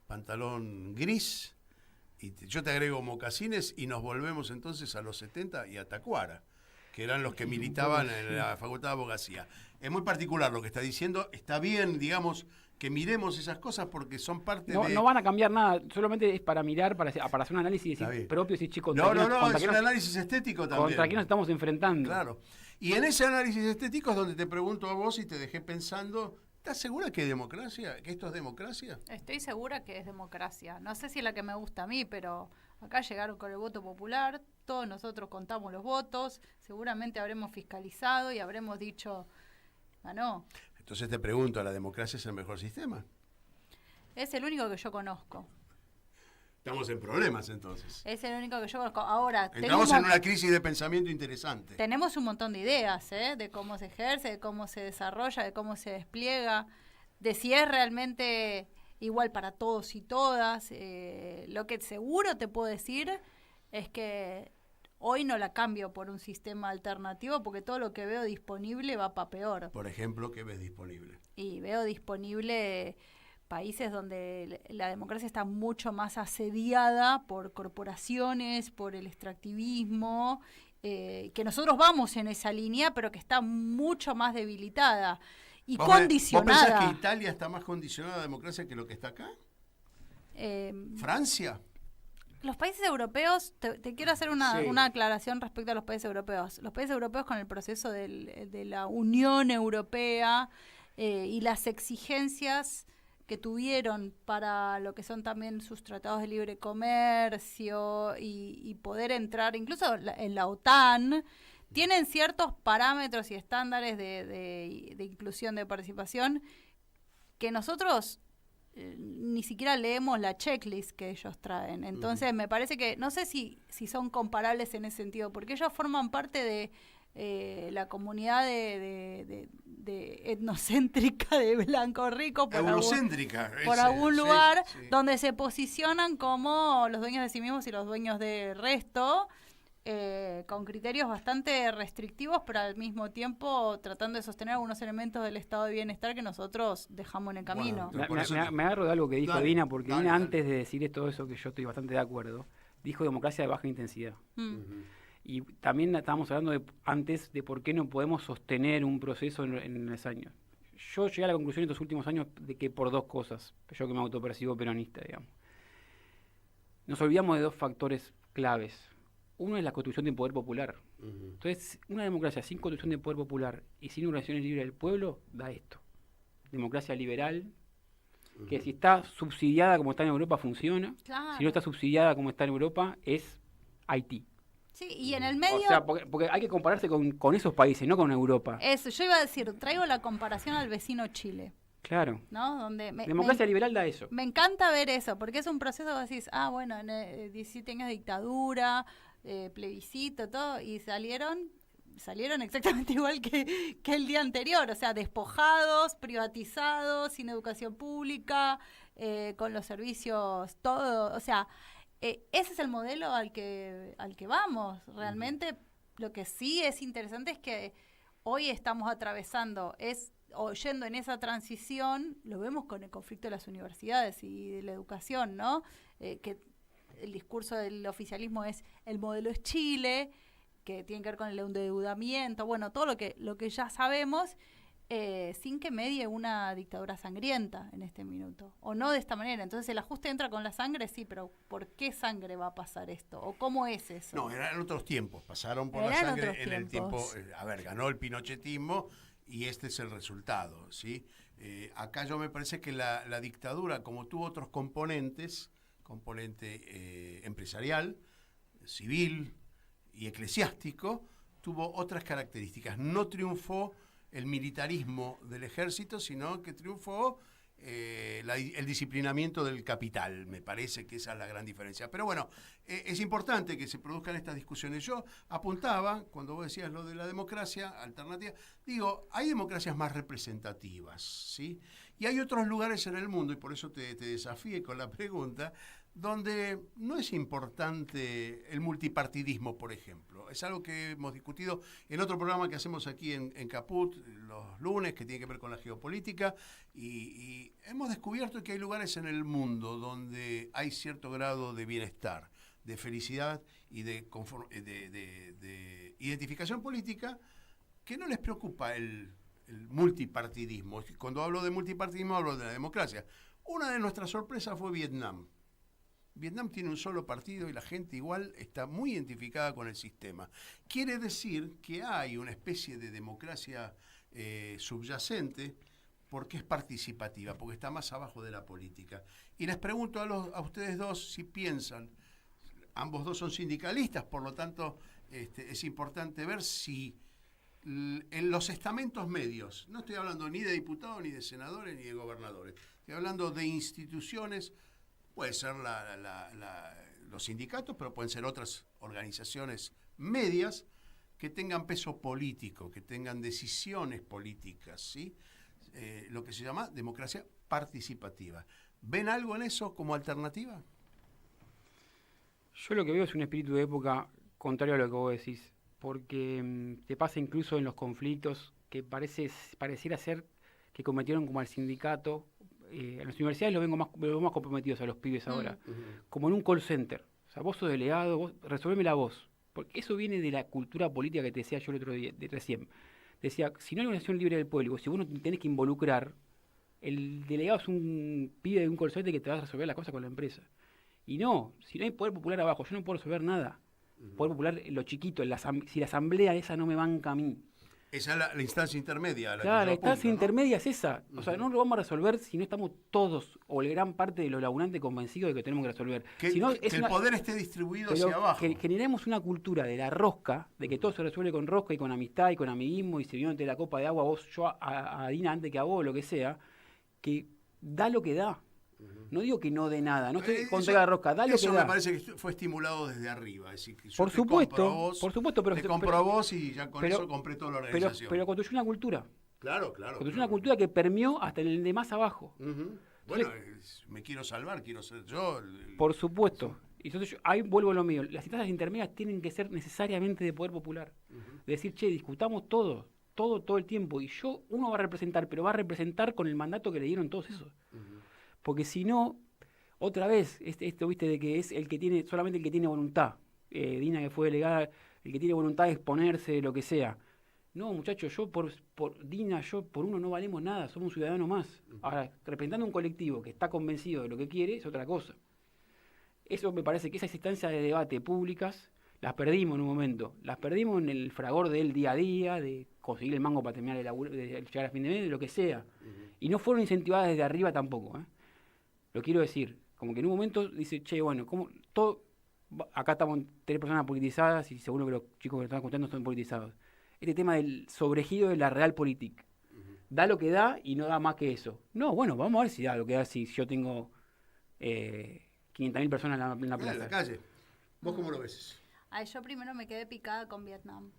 pantalón gris, y yo te agrego mocasines y nos volvemos entonces a los 70 y a Tacuara, que eran los que militaban en la Facultad de Abogacía. Es muy particular lo que está diciendo. Está bien, digamos, que miremos esas cosas porque son parte de... No van a cambiar nada, solamente es para mirar, para hacer un análisis propio, si chicos... No, es un análisis estético también. ¿Contra quién nos estamos enfrentando? Claro. Y en ese análisis estético es donde te pregunto a vos y te dejé pensando, ¿Estás segura que es democracia? ¿Que esto es democracia? Estoy segura que es democracia. No sé si es la que me gusta a mí, pero acá llegaron con el voto popular, todos nosotros contamos los votos, seguramente habremos fiscalizado y habremos dicho, ganó. Entonces te pregunto, ¿la democracia es el mejor sistema? Es el único que yo conozco. Estamos en problemas entonces. Es el único que yo conozco. Ahora, Entramos en una crisis de pensamiento interesante. tenemos un montón de ideas, de cómo se ejerce, de cómo se desarrolla, de cómo se despliega, de si es realmente igual para todos y todas. Lo que seguro te puedo decir es que hoy no la cambio por un sistema alternativo porque todo lo que veo disponible va para peor. Por ejemplo, ¿qué ves disponible? Y veo disponible países donde la democracia está mucho más asediada por corporaciones, por el extractivismo, que nosotros vamos en esa línea, pero que está mucho más debilitada y condicionada. ¿Vos pensás que Italia está más condicionada a la democracia que lo que está acá? ¿Francia? Los países europeos, te quiero hacer una aclaración respecto a los países europeos. Los países europeos con el proceso de la Unión Europea y las exigencias que tuvieron para lo que son también sus tratados de libre comercio y poder entrar incluso en la OTAN, tienen ciertos parámetros y estándares de inclusión, de participación, que nosotros ni siquiera leemos la checklist que ellos traen. Entonces me parece que, no sé si son comparables en ese sentido, porque ellos forman parte de la comunidad de etnocéntrica de Blanco Rico por algún lugar donde se posicionan como los dueños de sí mismos y los dueños del resto, con criterios bastante restrictivos, pero al mismo tiempo tratando de sostener algunos elementos del estado de bienestar que nosotros dejamos en el camino. Bueno, me agarro de algo que dijo Dina, porque Dina, antes de decir todo eso, que yo estoy bastante de acuerdo, dijo democracia de baja intensidad. Y también estábamos hablando antes de por qué no podemos sostener un proceso en los años. Yo llegué a la conclusión en estos últimos años de que por dos cosas, yo que me autopercibo peronista, digamos. Nos olvidamos de dos factores claves. Uno es la construcción de poder popular. Entonces, una democracia sin construcción de poder popular y sin organizaciones libres del pueblo da esto. Democracia liberal, que si está subsidiada como está en Europa funciona. Claro. Si no está subsidiada como está en Europa es Haití. Sí, y en el medio... O sea, porque hay que compararse con esos países, no con Europa. Eso, yo iba a decir, traigo la comparación al vecino Chile. Claro. ¿No? Donde democracia liberal da eso. Me encanta ver eso, porque es un proceso que decís, bueno, en 17 años de dictadura, plebiscito, todo, y salieron exactamente igual que el día anterior, o sea, despojados, privatizados, sin educación pública, con los servicios, todo, o sea... ese es el modelo al que vamos. Realmente lo que sí es interesante es que hoy estamos atravesando, yendo en esa transición, lo vemos con el conflicto de las universidades y de la educación, ¿no? Que el discurso del oficialismo es el modelo es Chile, que tiene que ver con el endeudamiento, bueno, todo lo que ya sabemos, sin que medie una dictadura sangrienta en este minuto, o no de esta manera. Entonces el ajuste entra con la sangre, sí, pero ¿por qué sangre va a pasar esto? ¿O cómo es eso? No, eran otros tiempos, pasaron por la sangre en el tiempo, ganó el pinochetismo y este es el resultado, ¿sí? Acá yo me parece que la dictadura, como tuvo otros componente empresarial, civil y eclesiástico, tuvo otras características. No triunfó el militarismo del ejército, sino que triunfó el disciplinamiento del capital. Me parece que esa es la gran diferencia. Pero bueno, es importante que se produzcan estas discusiones. Yo apuntaba, cuando vos decías lo de la democracia alternativa, digo, hay democracias más representativas, ¿sí? Y hay otros lugares en el mundo, y por eso te desafié con la pregunta, donde no es importante el multipartidismo, por ejemplo. Es algo que hemos discutido en otro programa que hacemos aquí en Caput los lunes, que tiene que ver con la geopolítica, y hemos descubierto que hay lugares en el mundo donde hay cierto grado de bienestar, de felicidad y de identificación política, que no les preocupa el multipartidismo. Cuando hablo de multipartidismo hablo de la democracia. Una de nuestras sorpresas fue Vietnam. Vietnam tiene un solo partido y la gente igual está muy identificada con el sistema. Quiere decir que hay una especie de democracia subyacente, porque es participativa, porque está más abajo de la política. Y les pregunto a ustedes dos si piensan, ambos dos son sindicalistas, por lo tanto es importante ver si en los estamentos medios, no estoy hablando ni de diputados, ni de senadores, ni de gobernadores, estoy hablando de instituciones, puede ser los sindicatos, pero pueden ser otras organizaciones medias que tengan peso político, que tengan decisiones políticas, ¿sí? Lo que se llama democracia participativa. ¿Ven algo en eso como alternativa? Yo lo que veo es un espíritu de época contrario a lo que vos decís, porque te pasa incluso en los conflictos que pareciera ser que cometieron como al sindicato. En las universidades lo veo más comprometidos a los pibes ahora, como en un call center. O sea, vos sos delegado, resolvémela vos. Porque eso viene de la cultura política que te decía yo el otro día, recién. Decía, si no hay una acción libre del pueblo, si vos no te tenés que involucrar, el delegado es un pibe de un call center que te va a resolver la cosa con la empresa. Y no, si no hay poder popular abajo, yo no puedo resolver nada. Poder popular, lo chiquito, si la asamblea esa no me banca a mí. Esa es la instancia intermedia. Claro, la instancia intermedia es esa. O sea, no lo vamos a resolver si no estamos todos, o la gran parte de los laburantes convencidos de que tenemos que resolver. Que el poder esté distribuido hacia abajo. Que generemos una cultura de la rosca, de que todo se resuelve con rosca y con amistad y con amiguismo, y si viene la copa de agua, yo a Dina antes que a vos, lo que sea, que da lo que da. No digo que no dé nada, no estoy contra la rosca, da lo que da. Eso me parece que fue estimulado desde arriba. Es decir, que yo por supuesto, pero te compro a vos y ya con eso compré toda la organización. Pero construyó una cultura. Claro. Construyó una cultura que permeó hasta el de más abajo. Bueno, me quiero salvar, quiero ser yo. Por supuesto. Y entonces ahí vuelvo a lo mío. Las instancias intermedias tienen que ser necesariamente de poder popular. De decir, che, discutamos todo el tiempo. Y uno va a representar, pero va a representar con el mandato que le dieron todos esos. Porque si no, otra vez, esto viste de que es solamente el que tiene voluntad. Dina, que fue delegada, el que tiene voluntad de exponerse, lo que sea. No, muchachos, yo por uno no valemos nada, somos un ciudadano más. Ahora, representando un colectivo que está convencido de lo que quiere, es otra cosa. Eso me parece que esas instancias de debate públicas las perdimos en un momento. Las perdimos en el fragor del día a día, de conseguir el mango para terminar el laburo, de llegar a fin de mes, de lo que sea. Y no fueron incentivadas desde arriba tampoco, Lo quiero decir, como que en un momento dice, che, bueno, acá estamos 3 personas politizadas y seguro que los chicos que están escuchando son politizados. Este tema del sobregiro de la realpolitik. Da lo que da y no da más que eso. No, bueno, vamos a ver si da lo que da si yo tengo 500.000 personas en la plaza. En la calle. ¿Vos cómo lo ves? Yo primero me quedé picada con Vietnam.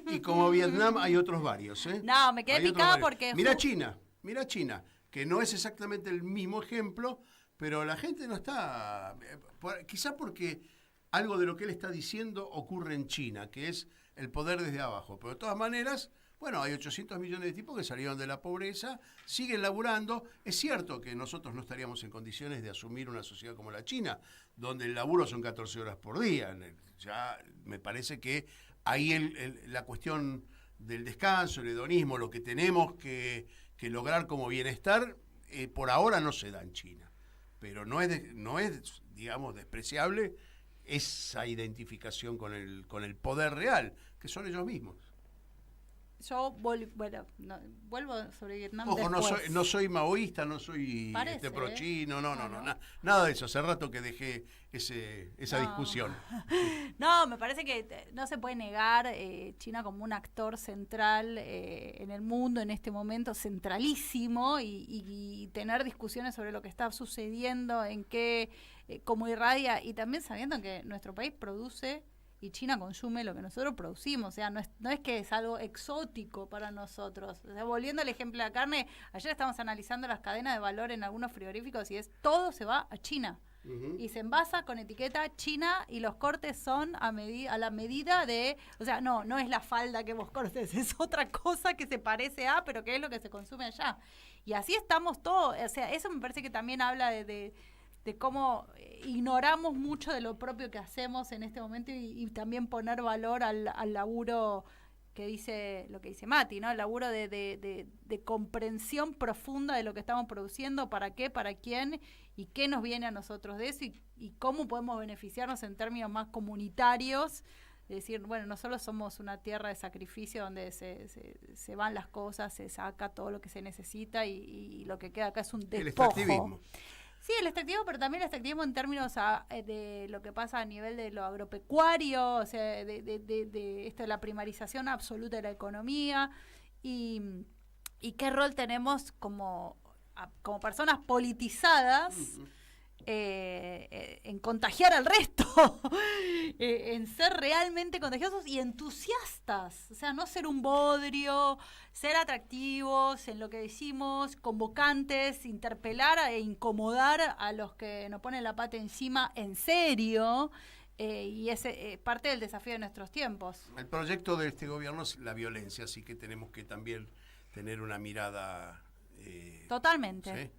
Y como Vietnam hay otros varios, No, me quedé picada porque... Mira China, que no es exactamente el mismo ejemplo, pero la gente no está... Quizá porque algo de lo que él está diciendo ocurre en China, que es el poder desde abajo. Pero de todas maneras, bueno, hay 800 millones de tipos que salieron de la pobreza, siguen laburando. Es cierto que nosotros no estaríamos en condiciones de asumir una sociedad como la China, donde el laburo son 14 horas por día. Ya me parece que ahí la cuestión del descanso, el hedonismo, lo que tenemos que lograr como bienestar, por ahora no se da en China. Pero no es digamos, despreciable esa identificación con el poder real, que son ellos mismos. Yo vuelvo sobre Vietnam. Ojo, después. no soy maoísta, no soy pro-chino, nada de eso. Hace rato que dejé esa discusión. No, me parece que no se puede negar China como un actor central en el mundo en este momento, centralísimo, y tener discusiones sobre lo que está sucediendo, en qué, cómo irradia, y también sabiendo que nuestro país produce y China consume lo que nosotros producimos. O sea, no es que es algo exótico para nosotros. O sea, volviendo al ejemplo de la carne, ayer estábamos analizando las cadenas de valor en algunos frigoríficos y todo se va a China. Y se envasa con etiqueta China y los cortes son a la medida de... O sea, no es la falda que vos cortes, es otra cosa que se parece a, pero que es lo que se consume allá. Y así estamos todos. O sea, eso me parece que también habla de cómo ignoramos mucho de lo propio que hacemos en este momento y también poner valor al laburo que dice, lo que dice Mati, ¿no? El laburo de comprensión profunda de lo que estamos produciendo, para qué, para quién y qué nos viene a nosotros de eso y cómo podemos beneficiarnos en términos más comunitarios decir, bueno, no solo somos una tierra de sacrificio donde se van las cosas, se saca todo lo que se necesita y lo que queda acá es un despojo. El extractivismo. Sí, el extractivismo, pero también el extractivismo en términos de lo que pasa a nivel de lo agropecuario, o sea, de esto de la primarización absoluta de la economía y qué rol tenemos como personas politizadas en contagiar al resto, en ser realmente contagiosos y entusiastas, o sea, no ser un bodrio, ser atractivos en lo que decimos, convocantes, interpelar e incomodar a los que nos ponen la pata encima en serio, y es parte del desafío de nuestros tiempos. El proyecto de este gobierno es la violencia, así que tenemos que también tener una mirada... Totalmente. ¿sí?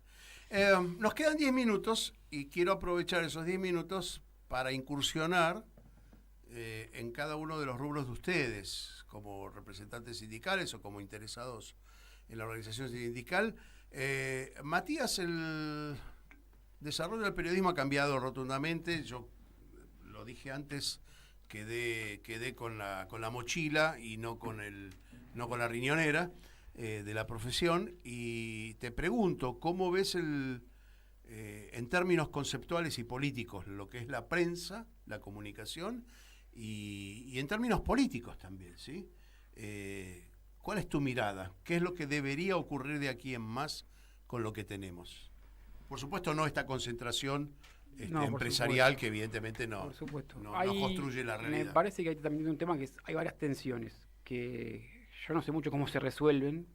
Nos quedan 10 minutos y quiero aprovechar esos 10 minutos para incursionar en cada uno de los rubros de ustedes, como representantes sindicales o como interesados en la organización sindical. Matías, el desarrollo del periodismo ha cambiado rotundamente. Yo lo dije antes, quedé con la mochila y no con la riñonera de la profesión, y te pregunto, ¿cómo ves en términos conceptuales y políticos lo que es la prensa, la comunicación, y en términos políticos también, ¿sí? ¿Cuál es tu mirada? ¿Qué es lo que debería ocurrir de aquí en más con lo que tenemos? Por supuesto, no esta concentración empresarial que evidentemente no construye la realidad. Me parece que hay también un tema que hay varias tensiones que yo no sé mucho cómo se resuelven,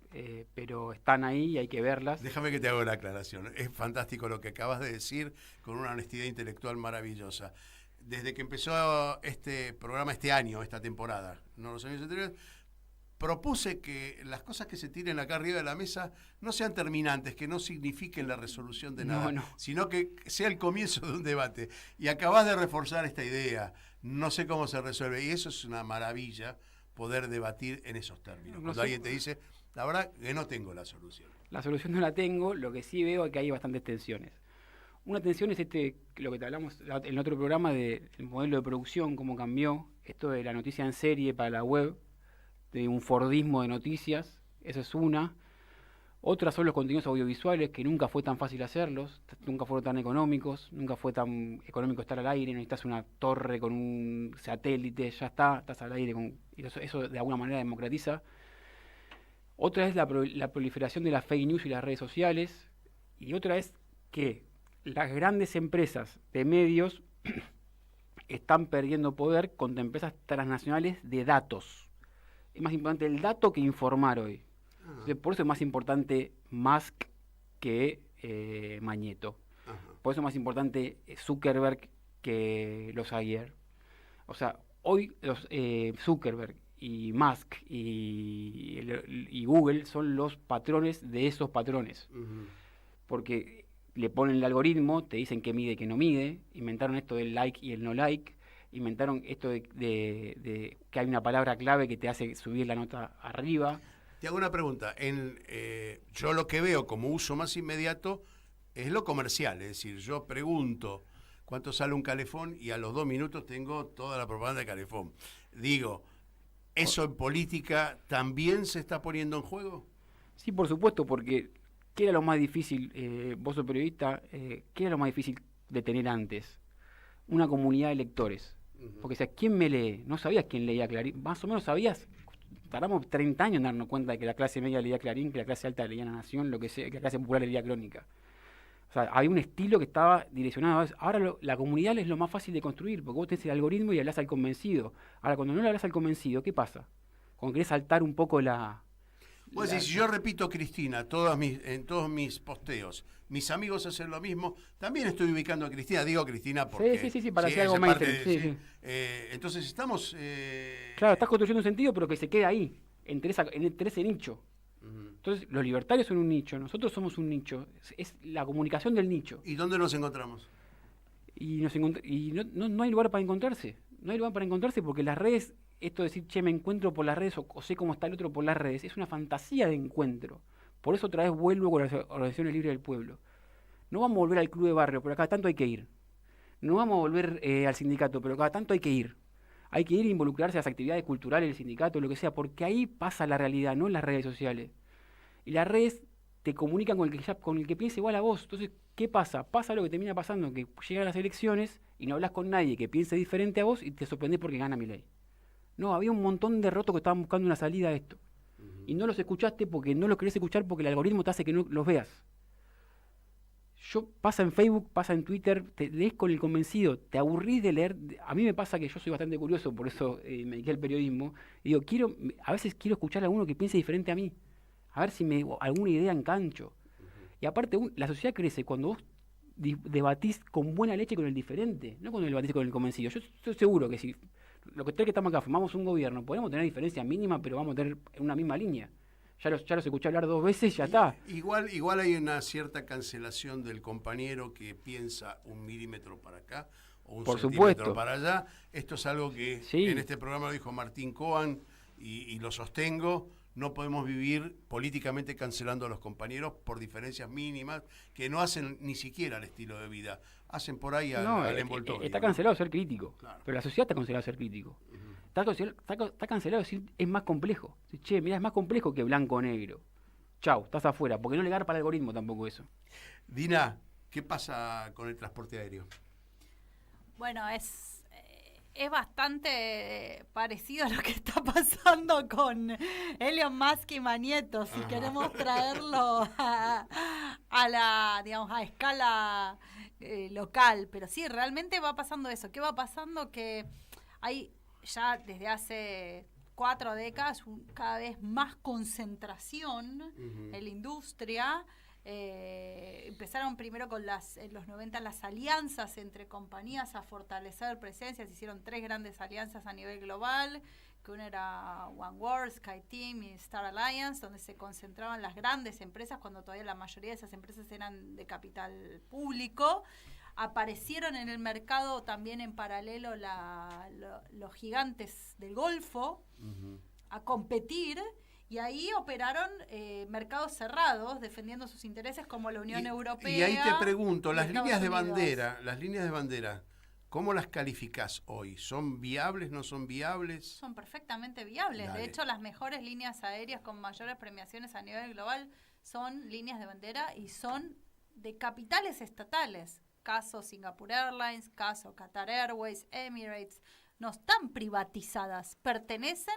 pero están ahí y hay que verlas. Déjame que te haga una aclaración. Es fantástico lo que acabas de decir, con una honestidad intelectual maravillosa. Desde que empezó este programa este año, esta temporada, no los años anteriores, propuse que las cosas que se tiren acá arriba de la mesa no sean terminantes, que no signifiquen la resolución de nada, sino que sea el comienzo de un debate. Y acabas de reforzar esta idea. No sé cómo se resuelve. Y eso es una maravilla, poder debatir en esos términos. Cuando alguien te dice, la verdad que no tengo la solución. La solución no la tengo, lo que sí veo es que hay bastantes tensiones. Una tensión es lo que te hablamos en otro programa del modelo de producción, cómo cambió, esto de la noticia en serie para la web, de un fordismo de noticias, eso es una. Otras son los contenidos audiovisuales, que nunca fue tan fácil hacerlos, nunca fueron tan económicos, nunca fue tan económico estar al aire, necesitas una torre con un satélite, ya estás al aire, y eso de alguna manera democratiza. Otra es la proliferación de las fake news y las redes sociales, y otra es que las grandes empresas de medios están perdiendo poder contra empresas transnacionales de datos. Es más importante el dato que informar hoy. Entonces, por eso es más importante Musk que Magneto. Por eso es más importante Zuckerberg que los Aguirre. O sea, hoy los Zuckerberg y Musk y Google son los patrones de esos patrones. Porque le ponen el algoritmo, te dicen qué mide y qué no mide, inventaron esto del like y el no like, inventaron esto de que hay una palabra clave que te hace subir la nota arriba. Te hago una pregunta. Yo lo que veo como uso más inmediato es lo comercial, es decir, yo pregunto cuánto sale un calefón y a los 2 minutos tengo toda la propaganda de calefón. Digo, ¿eso en política también se está poniendo en juego? Sí, por supuesto, porque ¿qué era lo más difícil, vos sos periodista, qué era lo más difícil de tener antes? Una comunidad de lectores. Porque, o sea, ¿quién me lee? No sabías quién leía Clarín. Más o menos sabías, tardamos 30 años en darnos cuenta de que la clase media leía Clarín, que la clase alta leía La Nación, lo que sea, que la clase popular leía Crónica. O sea, había un estilo que estaba direccionado a eso. Ahora la comunidad es lo más fácil de construir, porque vos tenés el algoritmo y hablás al convencido. Ahora, cuando no le hablas al convencido, ¿qué pasa? Cuando querés saltar un poco Pues si yo repito Cristina en todos mis posteos, mis amigos hacen lo mismo, también estoy ubicando a Cristina, digo Cristina porque... Sí, para hacer algo mainstream. Entonces estamos... Claro, estás construyendo un sentido, pero que se queda ahí, entre ese nicho. Entonces, los libertarios son un nicho, nosotros somos un nicho, es la comunicación del nicho. ¿Y dónde nos encontramos? Y no hay lugar para encontrarse, porque las redes... Esto de decir, che, me encuentro por las redes o sé cómo está el otro por las redes, es una fantasía de encuentro. Por eso otra vez vuelvo con las organizaciones libres del pueblo. No vamos a volver al club de barrio, pero cada tanto hay que ir. No vamos a volver al sindicato, pero cada tanto hay que ir. hay que ir a involucrarse a las actividades culturales del sindicato, lo que sea, porque ahí pasa la realidad, no en las redes sociales. Y las redes te comunican con el que piensa igual a vos. Entonces, ¿qué pasa? Pasa lo que termina pasando, que llegan las elecciones y no hablas con nadie que piense diferente a vos y te sorprendés porque gana Milei. No, había un montón de rotos que estaban buscando una salida a esto. Y no los escuchaste porque no los querés escuchar porque el algoritmo te hace que no los veas. Pasa en Facebook, pasa en Twitter, te lees con el convencido, te aburrís de leer. A mí me pasa que yo soy bastante curioso, por eso me dediqué al periodismo. Y digo, a veces quiero escuchar a alguno que piense diferente a mí. A ver si alguna idea engancho. Y aparte, la sociedad crece cuando vos debatís con buena leche con el diferente, no cuando debatís con el convencido. Yo estoy seguro que si los que estamos acá formamos un gobierno, podemos tener diferencias mínimas, pero vamos a tener una misma línea. Ya los escuché hablar 2 veces, ya está. Igual hay una cierta cancelación del compañero que piensa 1 milímetro para acá o 1 centímetro para allá. Esto es algo que en este programa lo dijo Martín Cohen y lo sostengo. No podemos vivir políticamente cancelando a los compañeros por diferencias mínimas que no hacen ni siquiera el estilo de vida. Hacen por ahí al envoltorio. Está cancelado ser crítico, claro. Pero la sociedad está cancelada ser crítico. Está cancelado decir es más complejo. Che, mirá, es más complejo que blanco o negro. Chau, estás afuera, porque no le garpa al algoritmo tampoco eso. Dina, ¿qué pasa con el transporte aéreo? Bueno, es bastante parecido a lo que está pasando con Elon Musk y Magneto, si queremos traerlo a la, digamos, a escala local. Pero sí, realmente va pasando eso. ¿Qué va pasando? Que hay ya desde hace 4 décadas cada vez más concentración en la industria. Empezaron primero en los 90 las alianzas entre compañías a fortalecer presencia. Se hicieron 3 grandes alianzas a nivel global, que una era OneWorld, SkyTeam y Star Alliance, donde se concentraban las grandes empresas cuando todavía la mayoría de esas empresas eran de capital público. Aparecieron en el mercado también en paralelo los gigantes del Golfo a competir. Y ahí operaron mercados cerrados, defendiendo sus intereses, como la Unión Europea. Y ahí te pregunto, las líneas de bandera, ¿cómo las calificás hoy? ¿Son viables, no son viables? Son perfectamente viables. Dale. De hecho, las mejores líneas aéreas con mayores premiaciones a nivel global son líneas de bandera y son de capitales estatales. Caso Singapore Airlines, caso Qatar Airways, Emirates. No están privatizadas, pertenecen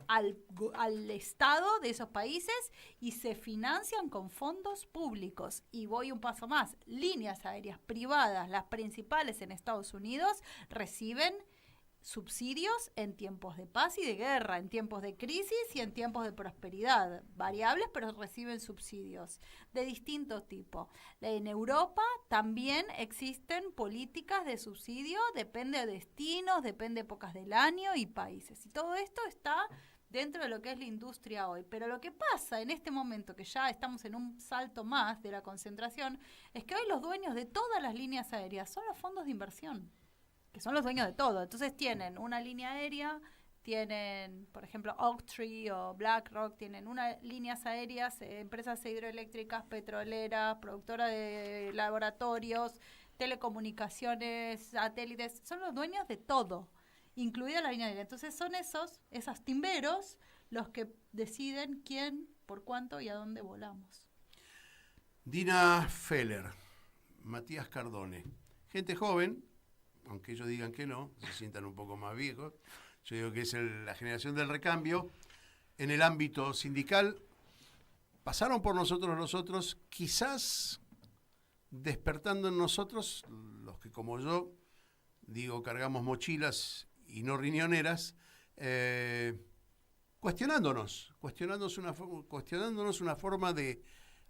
al Estado de esos países y se financian con fondos públicos. Y voy un paso más, líneas aéreas privadas, las principales en Estados Unidos, reciben subsidios en tiempos de paz y de guerra, en tiempos de crisis y en tiempos de prosperidad, variables, pero reciben subsidios de distinto tipo. En Europa también existen políticas de subsidio, depende de destinos, depende de épocas del año y países. Y todo esto está dentro de lo que es la industria hoy. Pero lo que pasa en este momento, que ya estamos en un salto más de la concentración, es que hoy los dueños de todas las líneas aéreas son los fondos de inversión, que son los dueños de todo. Entonces tienen una línea aérea, tienen, por ejemplo, Oaktree o BlackRock, tienen líneas aéreas, empresas hidroeléctricas, petroleras, productoras de laboratorios, telecomunicaciones, satélites, son los dueños de todo, incluida la línea aérea. Entonces son esos timberos los que deciden quién, por cuánto y a dónde volamos. Dina Feller, Matías Cardone, gente joven, aunque ellos digan que no, se sientan un poco más viejos. Yo digo que es la generación del recambio. En el ámbito sindical, pasaron por nosotros los otros, quizás despertando en nosotros, los que como yo, digo, cargamos mochilas y no riñoneras, cuestionándonos una forma de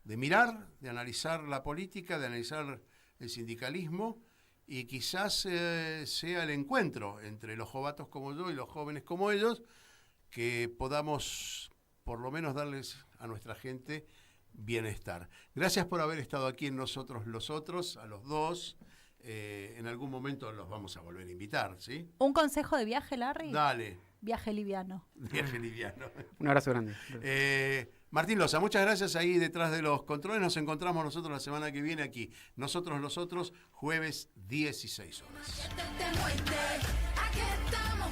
mirar, de analizar la política, de analizar el sindicalismo, y quizás sea el encuentro entre los jovatos como yo y los jóvenes como ellos, que podamos por lo menos darles a nuestra gente bienestar. Gracias por haber estado aquí en Nosotros los Otros, a los dos. En algún momento los vamos a volver a invitar, ¿sí? ¿Un consejo de viaje, Larry? Dale. Viaje liviano. Viaje liviano. Un abrazo grande. Martín Loza, muchas gracias ahí detrás de los controles. Nos encontramos nosotros la semana que viene aquí. Nosotros los Otros, jueves 16 horas. Aquí estamos.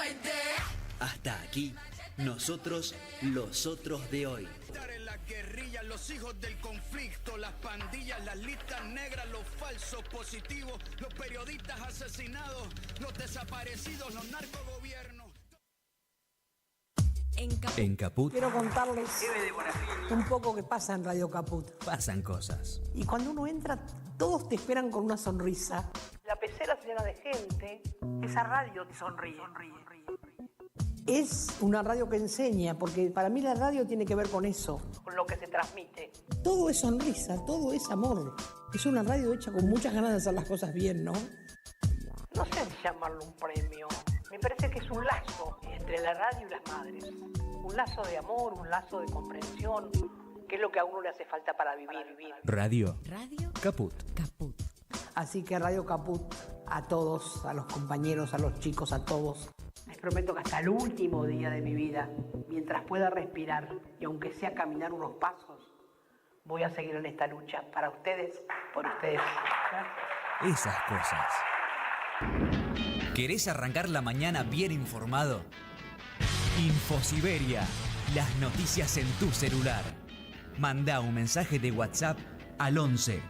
muerde. Hasta aquí, nosotros los otros de hoy. En la guerrilla, los hijos del conflicto, las pandillas, las listas negras, los falsos positivos, los periodistas asesinados, los desaparecidos, los narcogobiernos. En Caput Quiero contarles un poco que pasa en Radio Caput. pasan cosas. Y cuando uno entra, todos te esperan con una sonrisa. La pecera se llena de gente. Esa radio te sonríe. Es una radio que enseña, porque para mí la radio tiene que ver con eso, con lo que se transmite. Todo es sonrisa, todo es amor. Es una radio hecha con muchas ganas de hacer las cosas bien, ¿no? No sé si llamarlo un premio. Me parece que es un lazo entre la radio y las madres. Un lazo de amor, un lazo de comprensión, que es lo que a uno le hace falta para vivir. Radio Caput. Así que Radio Caput, a todos, a los compañeros, a los chicos, a todos. Les prometo que hasta el último día de mi vida, mientras pueda respirar y aunque sea caminar unos pasos, voy a seguir en esta lucha para ustedes, por ustedes. Gracias. Esas cosas. ¿Querés arrancar la mañana bien informado? Infosiberia, las noticias en tu celular. Mandá un mensaje de WhatsApp al 11